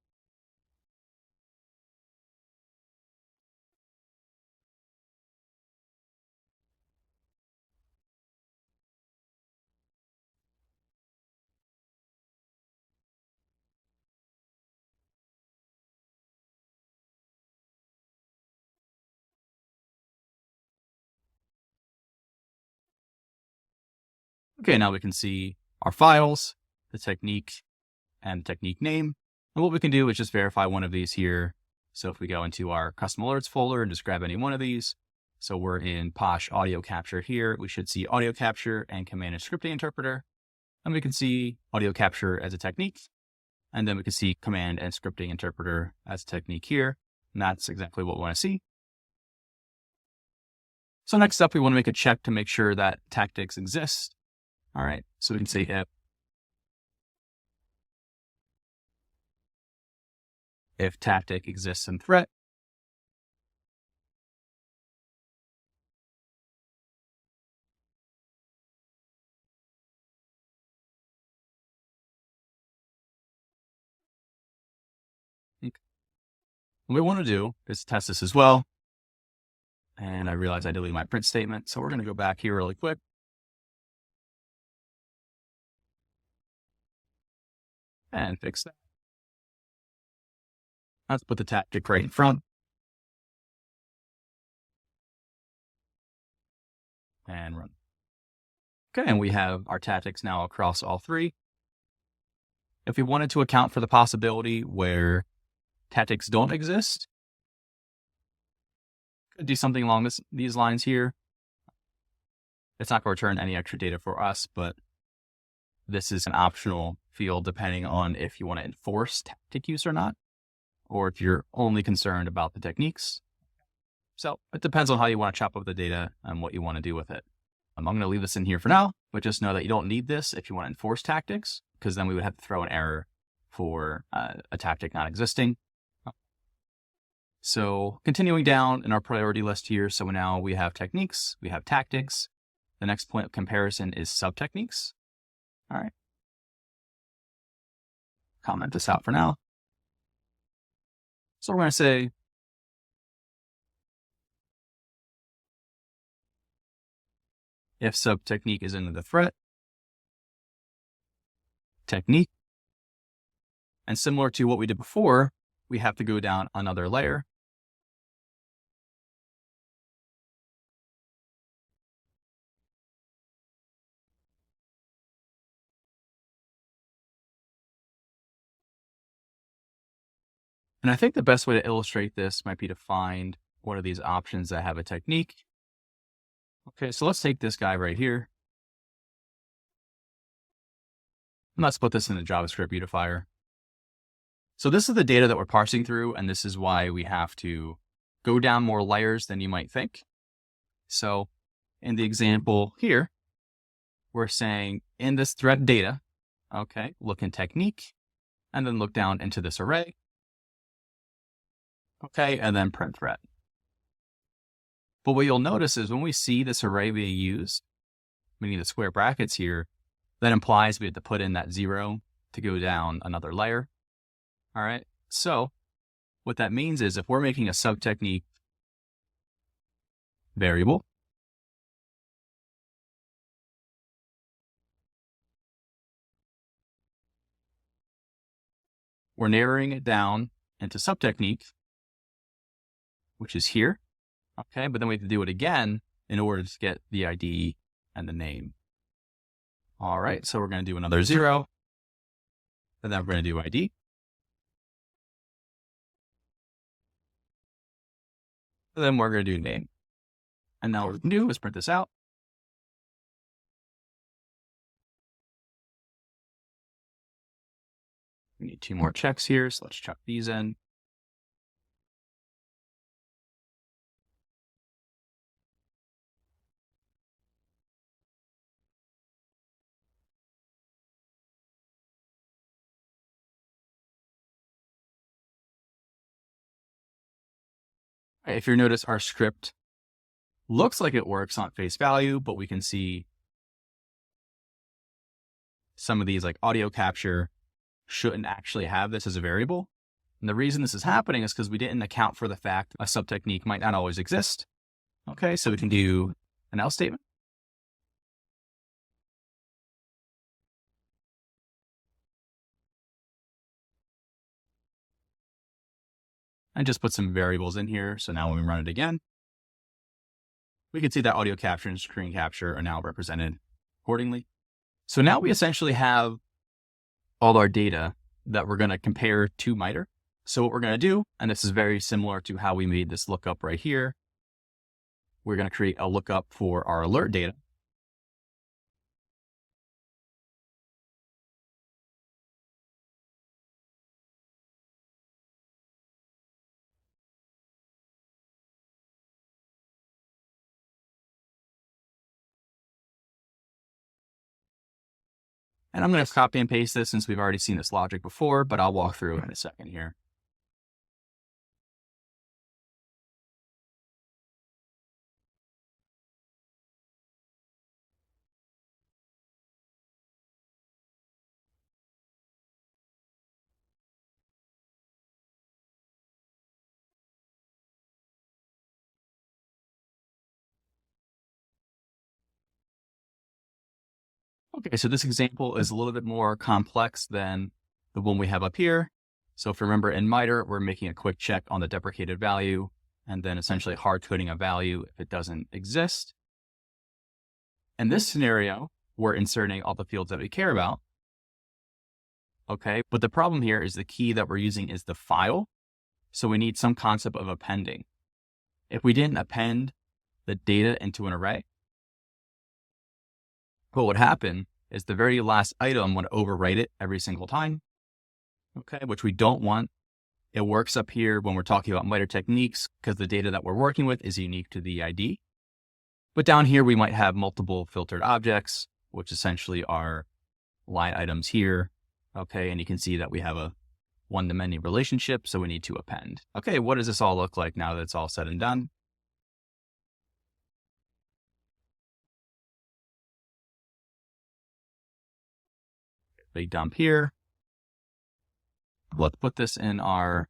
Okay, now we can see our files, the technique, and the technique name. And what we can do is just verify one of these here. So if we go into our custom alerts folder and just grab any one of these. So we're in Posh audio capture here. We should see audio capture and command and scripting interpreter. And we can see audio capture as a technique. And then we can see command and scripting interpreter as a technique here. And that's exactly what we want to see. So next up, we want to make a check to make sure that tactics exist. All right. So we can say if tactic exists in threat. What we want to do is test this as well. And I realized I deleted my print statement. So we're going to go back here really quick. And fix that. Let's put the tactic right in front. And run. Okay, and we have our tactics now across all three. If we wanted to account for the possibility where tactics don't exist, could do something along these lines here. It's not going to return any extra data for us, but this is an optional field depending on if you want to enforce tactic use or not, or if you're only concerned about the techniques. So it depends on how you want to chop up the data and what you want to do with it. I'm going to leave this in here for now, but just know that you don't need this if you want to enforce tactics, because then we would have to throw an error for a tactic not existing. So continuing down in our priority list here. So now we have techniques, we have tactics. The next point of comparison is sub-techniques. All right. Comment this out for now. So we're going to say if sub-technique is in the threat, technique. And similar to what we did before, we have to go down another layer. And I think the best way to illustrate this might be to find one of these options that have a technique. Okay, so let's take this guy right here. And let's put this in the JavaScript beautifier. So this is the data that we're parsing through, and this is why we have to go down more layers than you might think. So in the example here, we're saying in this thread data, okay, look in technique, and then look down into this array. Okay, and then print thread. But what you'll notice is when we see this array being used, meaning the square brackets here, that implies we have to put in that 0 to go down another layer. All right, so what that means is if we're making a sub-technique variable, we're narrowing it down into sub-technique, which is here. Okay, but then we have to do it again in order to get the ID and the name. All right, so we're going to do another 0, and then we're going to do ID. And then we're going to do name. And now what we can do is print this out. We need 2 more checks here, so let's chuck these in. If you notice, our script looks like it works on face value, but we can see some of these like audio capture shouldn't actually have this as a variable. And the reason this is happening is because we didn't account for the fact a sub-technique might not always exist. Okay, so we can do an else statement. And just put some variables in here. So now when we run it again, we can see that audio capture and screen capture are now represented accordingly. So now we essentially have all our data that we're going to compare to MITRE. So what we're going to do, and this is very similar to how we made this lookup right here, we're going to create a lookup for our alert data. And I'm going to copy and paste this since we've already seen this logic before, but I'll walk through in a second here. Okay, so this example is a little bit more complex than the one we have up here. So if you remember in MITRE, we're making a quick check on the deprecated value and then essentially hard coding a value if it doesn't exist. In this scenario, we're inserting all the fields that we care about. Okay, but the problem here is the key that we're using is the file. So we need some concept of appending. If we didn't append the data into an array, what would happen is the very last item would overwrite it every single time, okay, which we don't want. It works up here when we're talking about MITRE techniques because the data that we're working with is unique to the ID. But down here, we might have multiple filtered objects, which essentially are line items here, okay, and you can see that we have a one-to-many relationship, so we need to append. Okay, what does this all look like now that it's all said and done? Big dump here. Let's put this in our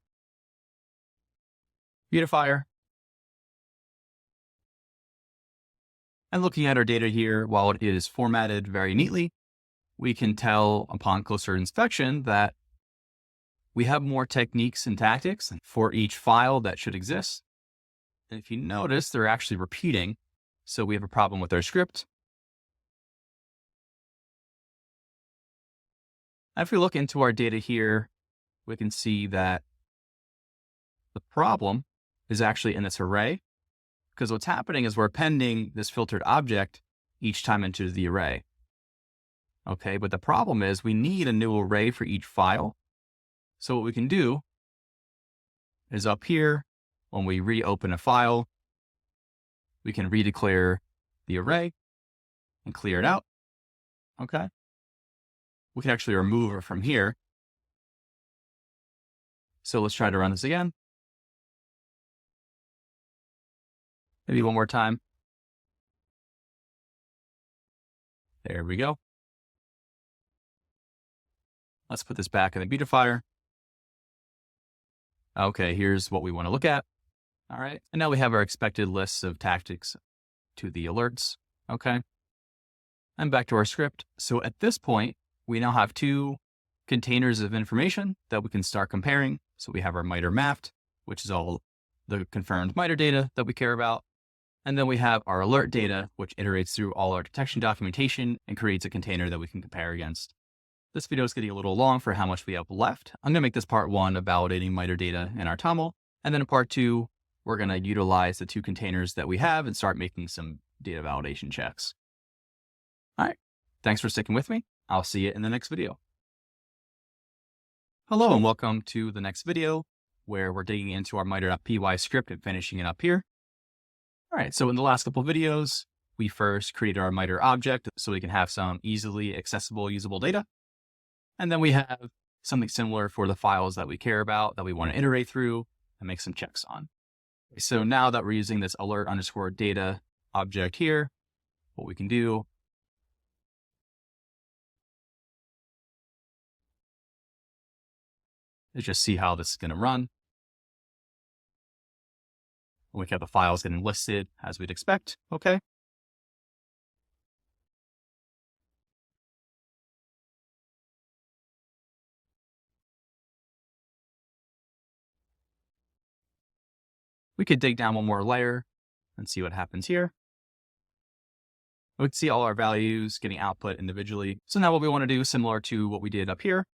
beautifier. And looking at our data here, while it is formatted very neatly, we can tell upon closer inspection that we have more techniques and tactics for each file that should exist. And if you notice, they're actually repeating. So we have a problem with our script. If we look into our data here, we can see that the problem is actually in this array, because what's happening is we're appending this filtered object each time into the array. Okay, but the problem is we need a new array for each file. So what we can do is up here, when we reopen a file, we can redeclare the array and clear it out. Okay. We can actually remove it from here. So let's try to run this again. Maybe one more time. There we go. Let's put this back in the beautifier. Okay, here's what we want to look at. All right. And now we have our expected lists of tactics to the alerts. Okay. And back to our script. So at this point, we now have two containers of information that we can start comparing. So we have our MITRE mapped, which is all the confirmed MITRE data that we care about. And then we have our alert data, which iterates through all our detection documentation and creates a container that we can compare against. This video is getting a little long for how much we have left. I'm going to make this part one of validating MITRE data in our TOML. And then in part two, we're going to utilize the two containers that we have and start making some data validation checks. All right. Thanks for sticking with me. I'll see you in the next video. Hello and welcome to the next video where we're digging into our MITRE.py script and finishing it up here. All right. So in the last couple of videos, we first created our MITRE object so we can have some easily accessible, usable data. And then we have something similar for the files that we care about that we want to iterate through and make some checks on. So now that we're using this alert_data object here, what we can do is just see how this is going to run. We have the files getting listed as we'd expect. Okay. We could dig down one more layer and see what happens here. We can see all our values getting output individually. So now what we want to do, similar to what we did up here,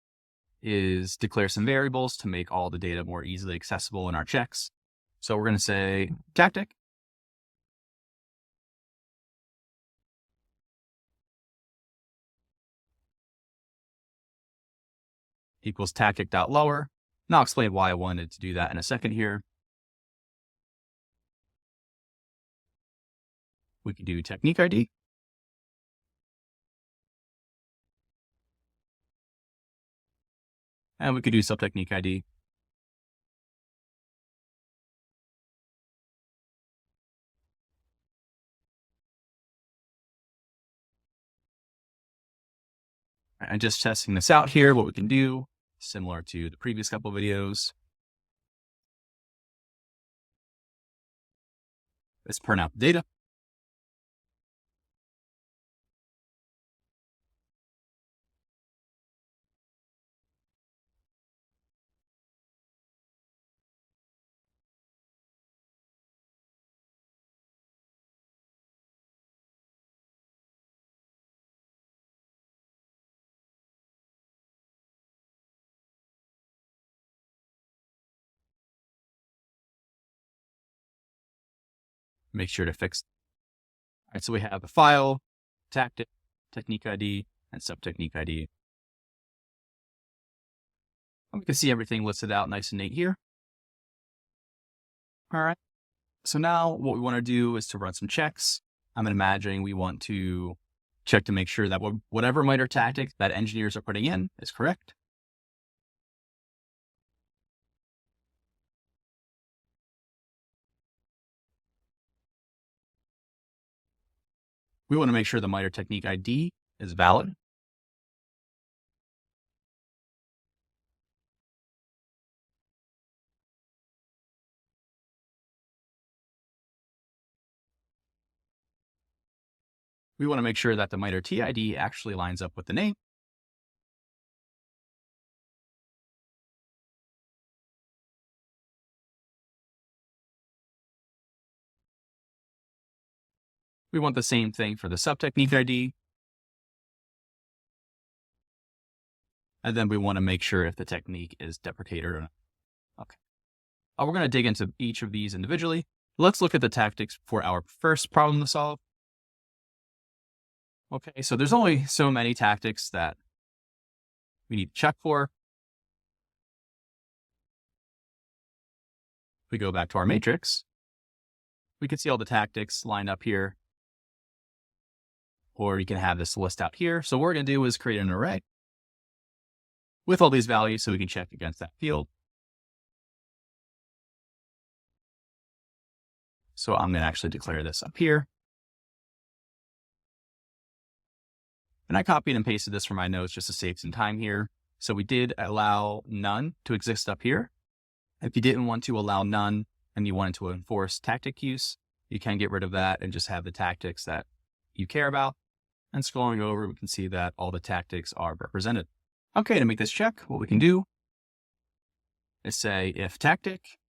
is declare some variables to make all the data more easily accessible in our checks. So we're going to say tactic equals tactic.lower. And I'll explain why I wanted to do that in a second here. We can do technique ID. And we could do sub-technique ID. And just testing this out here, what we can do, similar to the previous couple of videos, is print out the data. Make sure to fix. All right, so we have a file, tactic, technique ID, and sub-technique ID. And we can see everything listed out nice and neat here. All right. So now what we want to do is to run some checks. I'm imagining we want to check to make sure that whatever MITRE tactic that engineers are putting in is correct. We want to make sure the MITRE technique ID is valid. We want to make sure that the MITRE TID actually lines up with the name. We want the same thing for the sub-technique ID. And then we want to make sure if the technique is deprecated or not. Okay. We're going to dig into each of these individually. Let's look at the tactics for our first problem to solve. Okay, so there's only so many tactics that we need to check for. We go back to our matrix. We can see all the tactics lined up here. Or you can have this list out here. So what we're going to do is create an array with all these values so we can check against that field. So I'm going to actually declare this up here. And I copied and pasted this from my notes just to save some time here. So we did allow none to exist up here. If you didn't want to allow none and you wanted to enforce tactic use, you can get rid of that and just have the tactics that you care about. And scrolling over, we can see that all the tactics are represented. Okay, to make this check, what we can do is say if tactic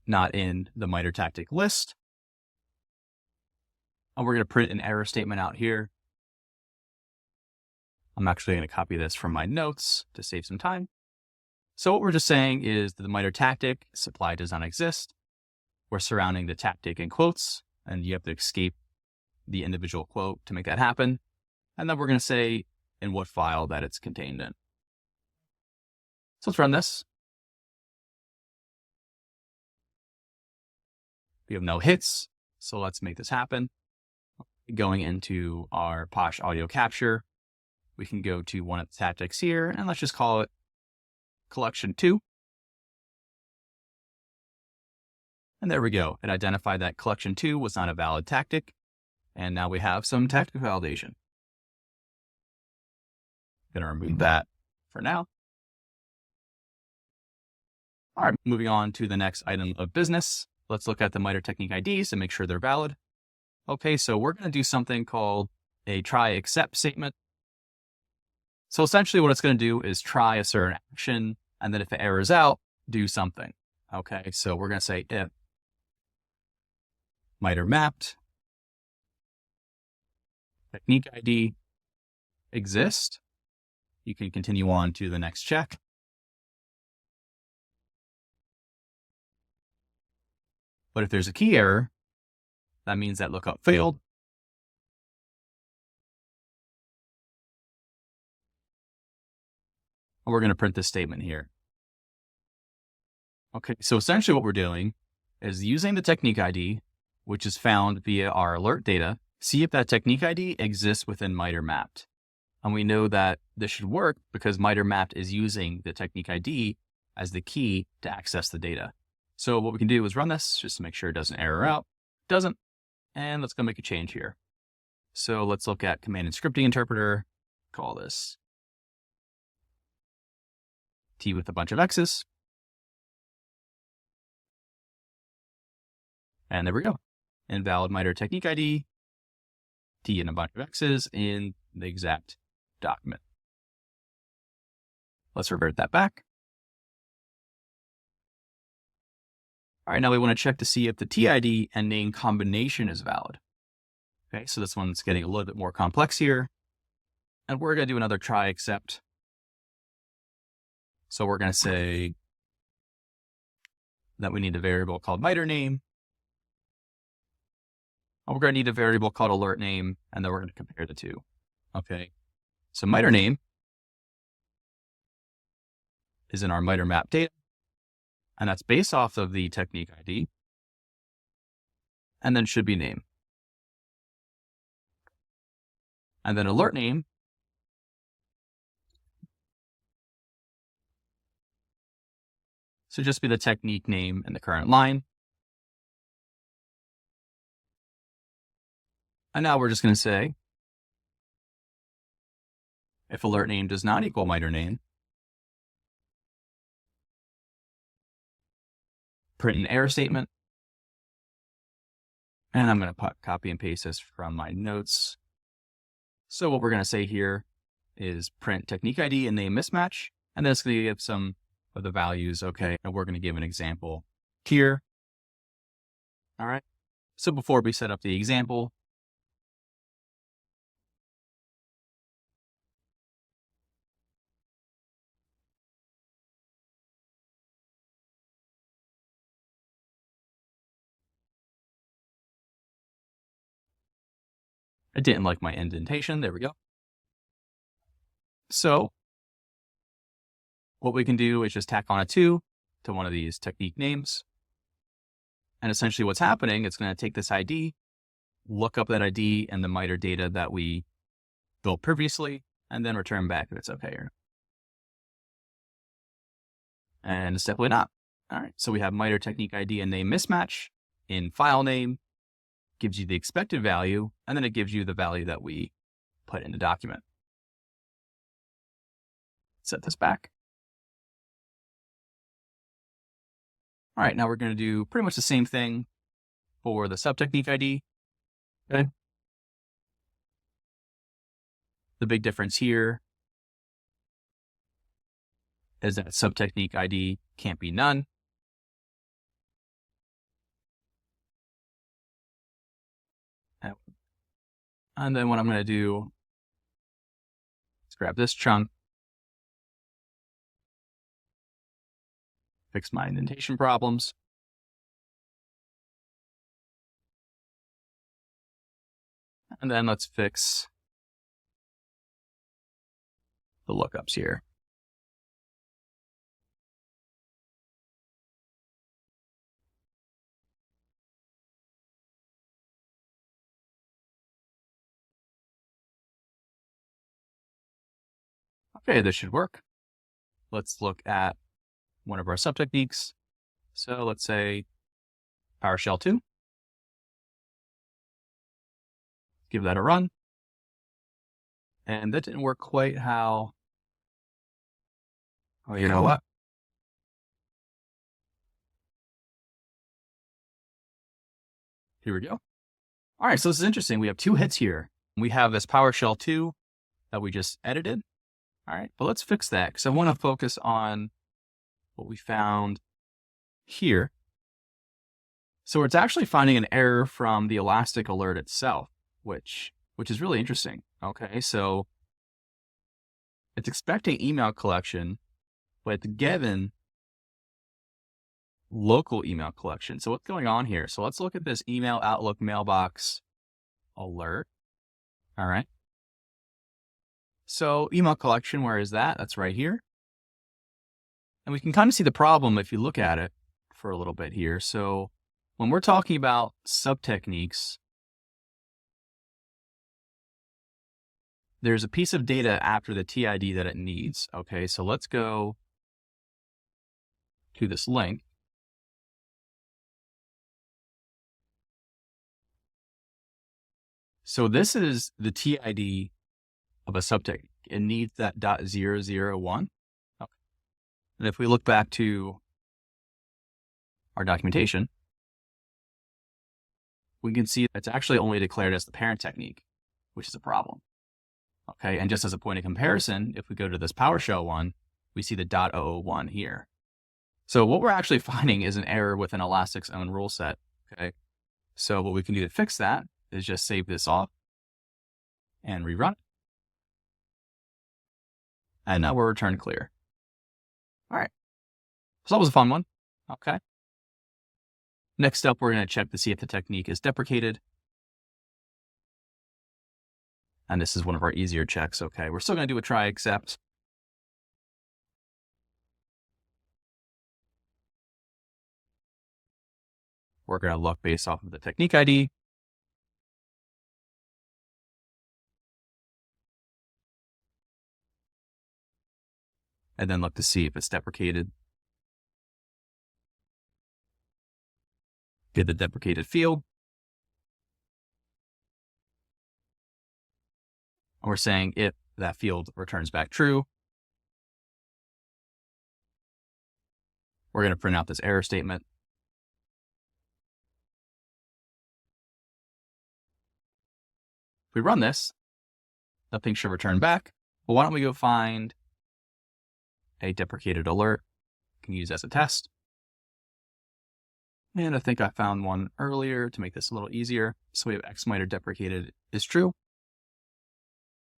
not in the MITRE tactic list, and we're going to print an error statement out here. I'm actually going to copy this from my notes to save some time. So what we're just saying is that the MITRE tactic supply does not exist. We're surrounding the tactic in quotes, and you have to escape the individual quote to make that happen. And then we're going to say in what file that it's contained in. So let's run this. We have no hits, so let's make this happen. Going into our Posh audio capture, we can go to one of the tactics here, and let's just call it collection 2. And there we go. It identified that collection 2 was not a valid tactic. And now we have some tactic validation. I'm going to remove that for now. All right, moving on to the next item of business. Let's look at the MITRE technique IDs and make sure they're valid. Okay, so we're going to do something called a try except statement. So essentially what it's going to do is try a certain action, and then if it errors out, do something. Okay, so we're going to say if MITRE mapped technique ID exists, you can continue on to the next check. But if there's a key error, that means that lookup failed. And we're going to print this statement here. Okay, so essentially what we're doing is using the technique ID, which is found via our alert data, see if that technique ID exists within MITRE mapped. And we know that this should work because MITRE mapped is using the technique ID as the key to access the data. So what we can do is run this just to make sure it doesn't error out. It doesn't. And let's go make a change here. So let's look at command and scripting interpreter, call this T with a bunch of X's. And there we go. Invalid MITRE technique ID, T and a bunch of X's in the exact document. Let's revert that back. All right, now we want to check to see if the TID and name combination is valid. Okay, so this one's getting a little bit more complex here. And we're going to do another try except. So we're going to say that we need a variable called MITRE name. And we're going to need a variable called alert name, and then we're going to compare the two. Okay, so MITRE name is in our MITRE map data, and that's based off of the technique ID, and then should be name. And then alert name should just be the technique name in the current line. And now we're just going to say, if alert name does not equal MITRE name, print an error statement. And I'm going to copy and paste this from my notes. So what we're going to say here is print technique ID and name mismatch. And then it's going to give some of the values. Okay. And we're going to give an example here. All right. So before we set up the example, I didn't like my indentation. There we go. So what we can do is just tack on a 2 to one of these technique names. And essentially what's happening, it's going to take this ID, look up that ID and the MITRE data that we built previously, and then return back if it's okay or not. And it's definitely not. All right, so we have MITRE technique ID and name mismatch in file name, gives you the expected value, and then it gives you the value that we put in the document. Set this back. All right, now we're going to do pretty much the same thing for the sub-technique ID. Okay. The big difference here is that sub-technique ID can't be none. And then what I'm going to do is grab this chunk, fix my indentation problems. And then let's fix the lookups here. Okay, this should work. Let's look at one of our sub-techniques. So let's say PowerShell 2. Give that a run. And that didn't work quite how... Oh, you know what? Here we go. All right, so this is interesting. We have 2 hits here. We have this PowerShell 2 that we just edited. All right, but let's fix that because I want to focus on what we found here. So it's actually finding an error from the Elastic alert itself, which which is really interesting. Okay, so it's expecting email collection, but it's given local email collection. So what's going on here? So let's look at this email Outlook mailbox alert. All right. So email collection, where is that? That's right here. And we can kind of see the problem if you look at it for a little bit here. So when we're talking about sub-techniques, there's a piece of data after the TID that it needs. Okay, so let's go to this link. So this is the TID of a subtechnique. It needs that .001. Okay. And if we look back to our documentation, we can see it's actually only declared as the parent technique, which is a problem. Okay, and just as a point of comparison, if we go to this PowerShell one, we see the .001 here. So what we're actually finding is an error within Elastic's own rule set. Okay, so what we can do to fix that is just save this off and rerun it. And now we're returned clear. All right, so that was a fun one. Okay. Next up, we're going to check to see if the technique is deprecated. And this is one of our easier checks. Okay, we're still going to do a try except. We're going to look based off of the technique ID. And then look to see if it's deprecated. Get the deprecated field. And we're saying if that field returns back true, we're going to print out this error statement. If we run this, nothing should return back. Well, why don't we go find a deprecated alert? We can use as a test. And I think I found one earlier to make this a little easier. So we have XMiter deprecated is true.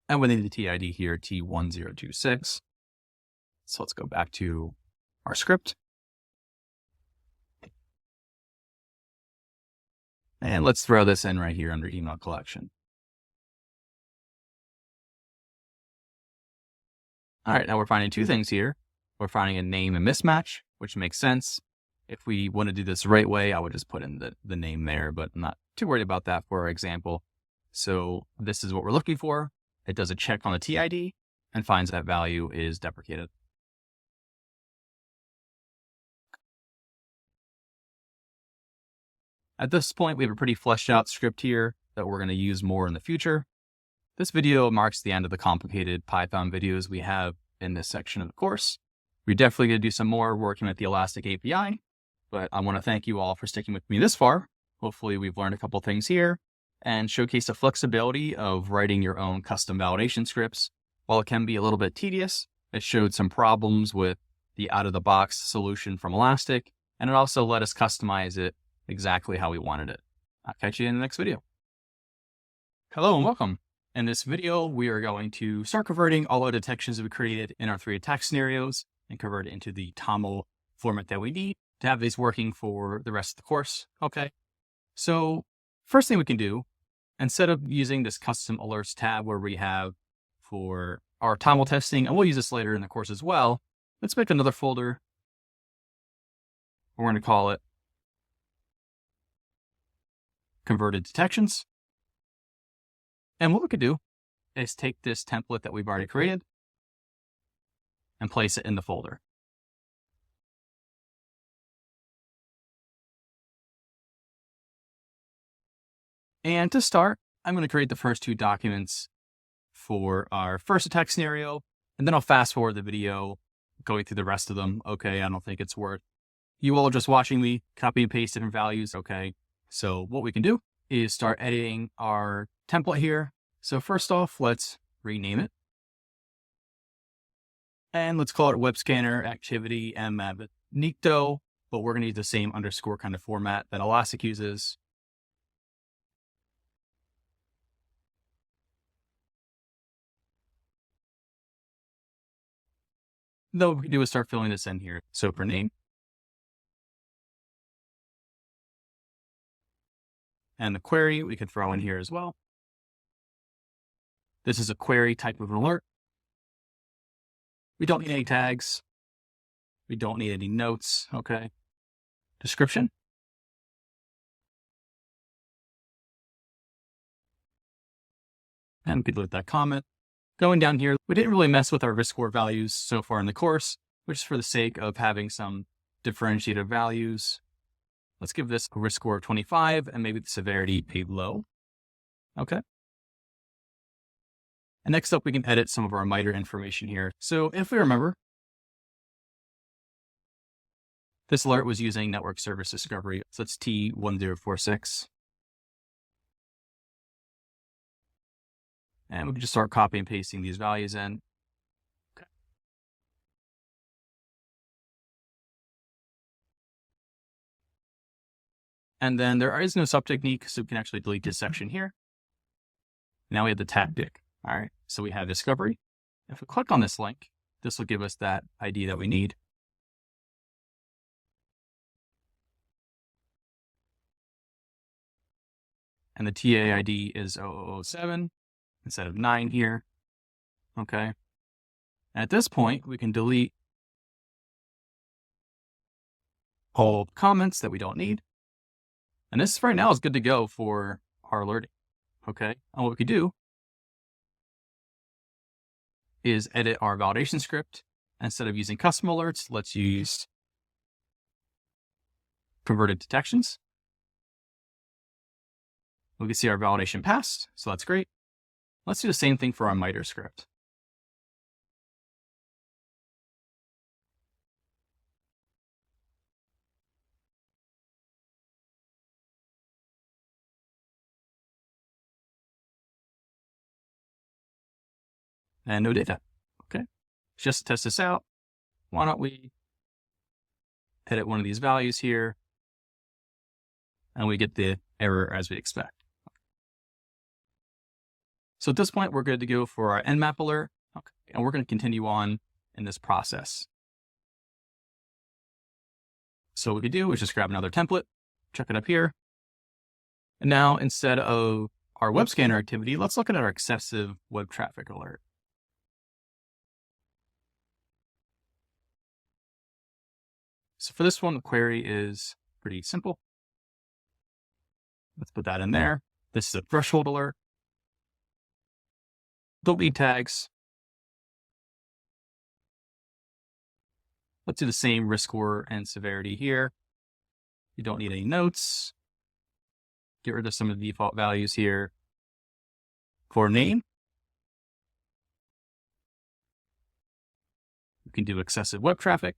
And we need the TID here, T1026. So let's go back to our script. And let's throw this in right here under email collection. All right, now we're finding two things here. We're finding a name and mismatch, which makes sense. If we want to do this the right way, I would just put in the name there, but I'm not too worried about that for our example. So this is what we're looking for. It does a check on the TID and finds that value is deprecated. At this point, we have a pretty fleshed out script here that we're going to use more in the future. This video marks the end of the complicated Python videos we have in this section of the course. We're definitely going to do some more working with the Elastic API, but I want to thank you all for sticking with me this far. Hopefully we've learned a couple things here and showcase the flexibility of writing your own custom validation scripts. While it can be a little bit tedious, it showed some problems with the out-of-the-box solution from Elastic, and it also let us customize it exactly how we wanted it. I'll catch you in the next video. Hello and welcome. In this video, we are going to start converting all our detections that we created in our 3 attack scenarios and convert it into the TOML format that we need to have these working for the rest of the course. Okay. So first thing we can do, instead of using this custom alerts tab where we have for our TOML testing, and we'll use this later in the course as well, let's make another folder. We're going to call it converted detections. And what we could do is take this template that we've already created and place it in the folder. And to start, I'm going to create the first 2 documents for our first attack scenario, and then I'll fast forward the video going through the rest of them. Okay, I don't think it's worth you all just watching me copy and paste different values. Okay, so what we can do is start editing our template here. So first off, let's rename it. And let's call it web scanner activity Nicto, but we're going to use the same underscore kind of format that Elastic uses. Then what we can do is start filling this in here. So for name, and the query we could throw in here as well. This is a query type of an alert. We don't need any tags. We don't need any notes. Okay. Description. And we could delete that comment. Going down here, we didn't really mess with our risk score values so far in the course, which is for the sake of having some differentiated values. Let's give this a risk score of 25 and maybe the severity a low. Okay. And next up, we can edit some of our MITRE information here. So if we remember, this alert was using network service discovery. So it's T1046. And we can just start copying and pasting these values in. Okay. And then there is no sub technique, so we can actually delete this section here. Now we have the tactic. All right. So we have discovery. If we click on this link, this will give us that ID that we need. And the TA ID is 0007 instead of 9 here. Okay. And at this point, we can delete all comments that we don't need. And this right now is good to go for our alerting. Okay. And what we could do is edit our validation script. Instead of using custom alerts, let's use converted detections. We can see our validation passed, so that's great. Let's do the same thing for our MITRE script. And no data. Okay. Just to test this out, why don't we edit one of these values here, and we get the error as we expect. So at this point, we're good to go for our Nmap alert. Okay. And we're going to continue on in this process. So what we could do is just grab another template, check it up here. And now instead of our web scanner activity, let's look at our excessive web traffic alert. So for this one, the query is pretty simple. Let's put that in there. This is a threshold alert. Don't need tags. Let's do the same risk score and severity here. You don't need any notes. Get rid of some of the default values here. For name, we can do excessive web traffic.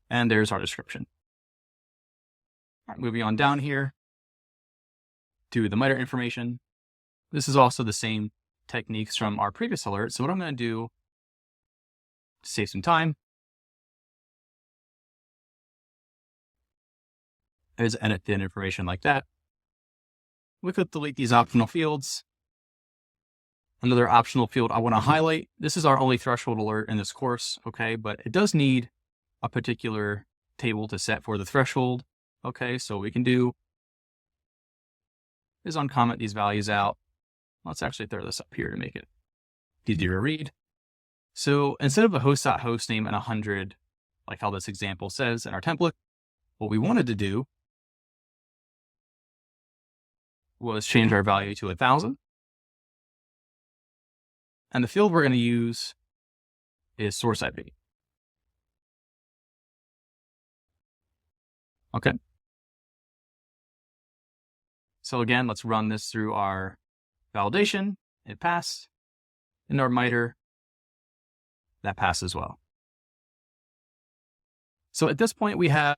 And there's our description. All right, moving on down here to the MITRE information. This is also the same techniques from our previous alert. So what I'm going to do to save some time is edit the information like that. We could delete these optional fields. Another optional field I want to highlight. This is our only threshold alert in this course, okay? But it does need a particular table to set for the threshold. Okay, so what we can do is uncomment these values out. Let's actually throw this up here to make it easier to read. So instead of a host.host name and 100, like how this example says in our template, what we wanted to do was change our value to 1,000. And the field we're going to use is source IP. Okay. So again, let's run this through our validation. It passed. In our MITRE, that passed as well. So at this point, we have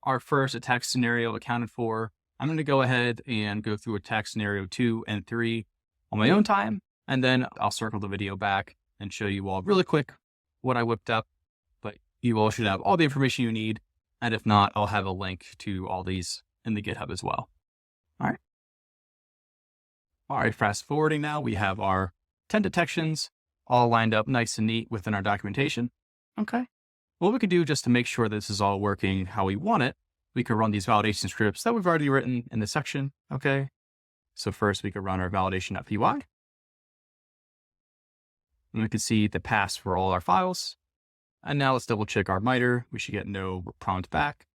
our first attack scenario accounted for. I'm going to go ahead and go through attack scenario 2 and 3 on my own time, and then I'll circle the video back and show you all really quick what I whipped up. But you all should have all the information you need. And if not, I'll have a link to all these in the GitHub as well. All right. All right, fast forwarding now, we have our 10 detections all lined up nice and neat within our documentation. Okay. What we could do just to make sure this is all working how we want it, we could run these validation scripts that we've already written in this section. Okay. So first we could run our validation.py. And we can see the paths for all our files. And now let's double check our MITRE. We should get no prompt back.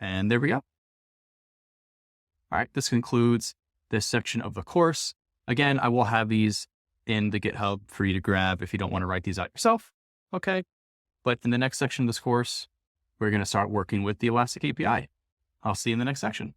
And there we go. All right, this concludes this section of the course. Again, I will have these in the GitHub for you to grab if you don't want to write these out yourself. Okay. But in the next section of this course, we're going to start working with the Elastic API. I'll see you in the next section.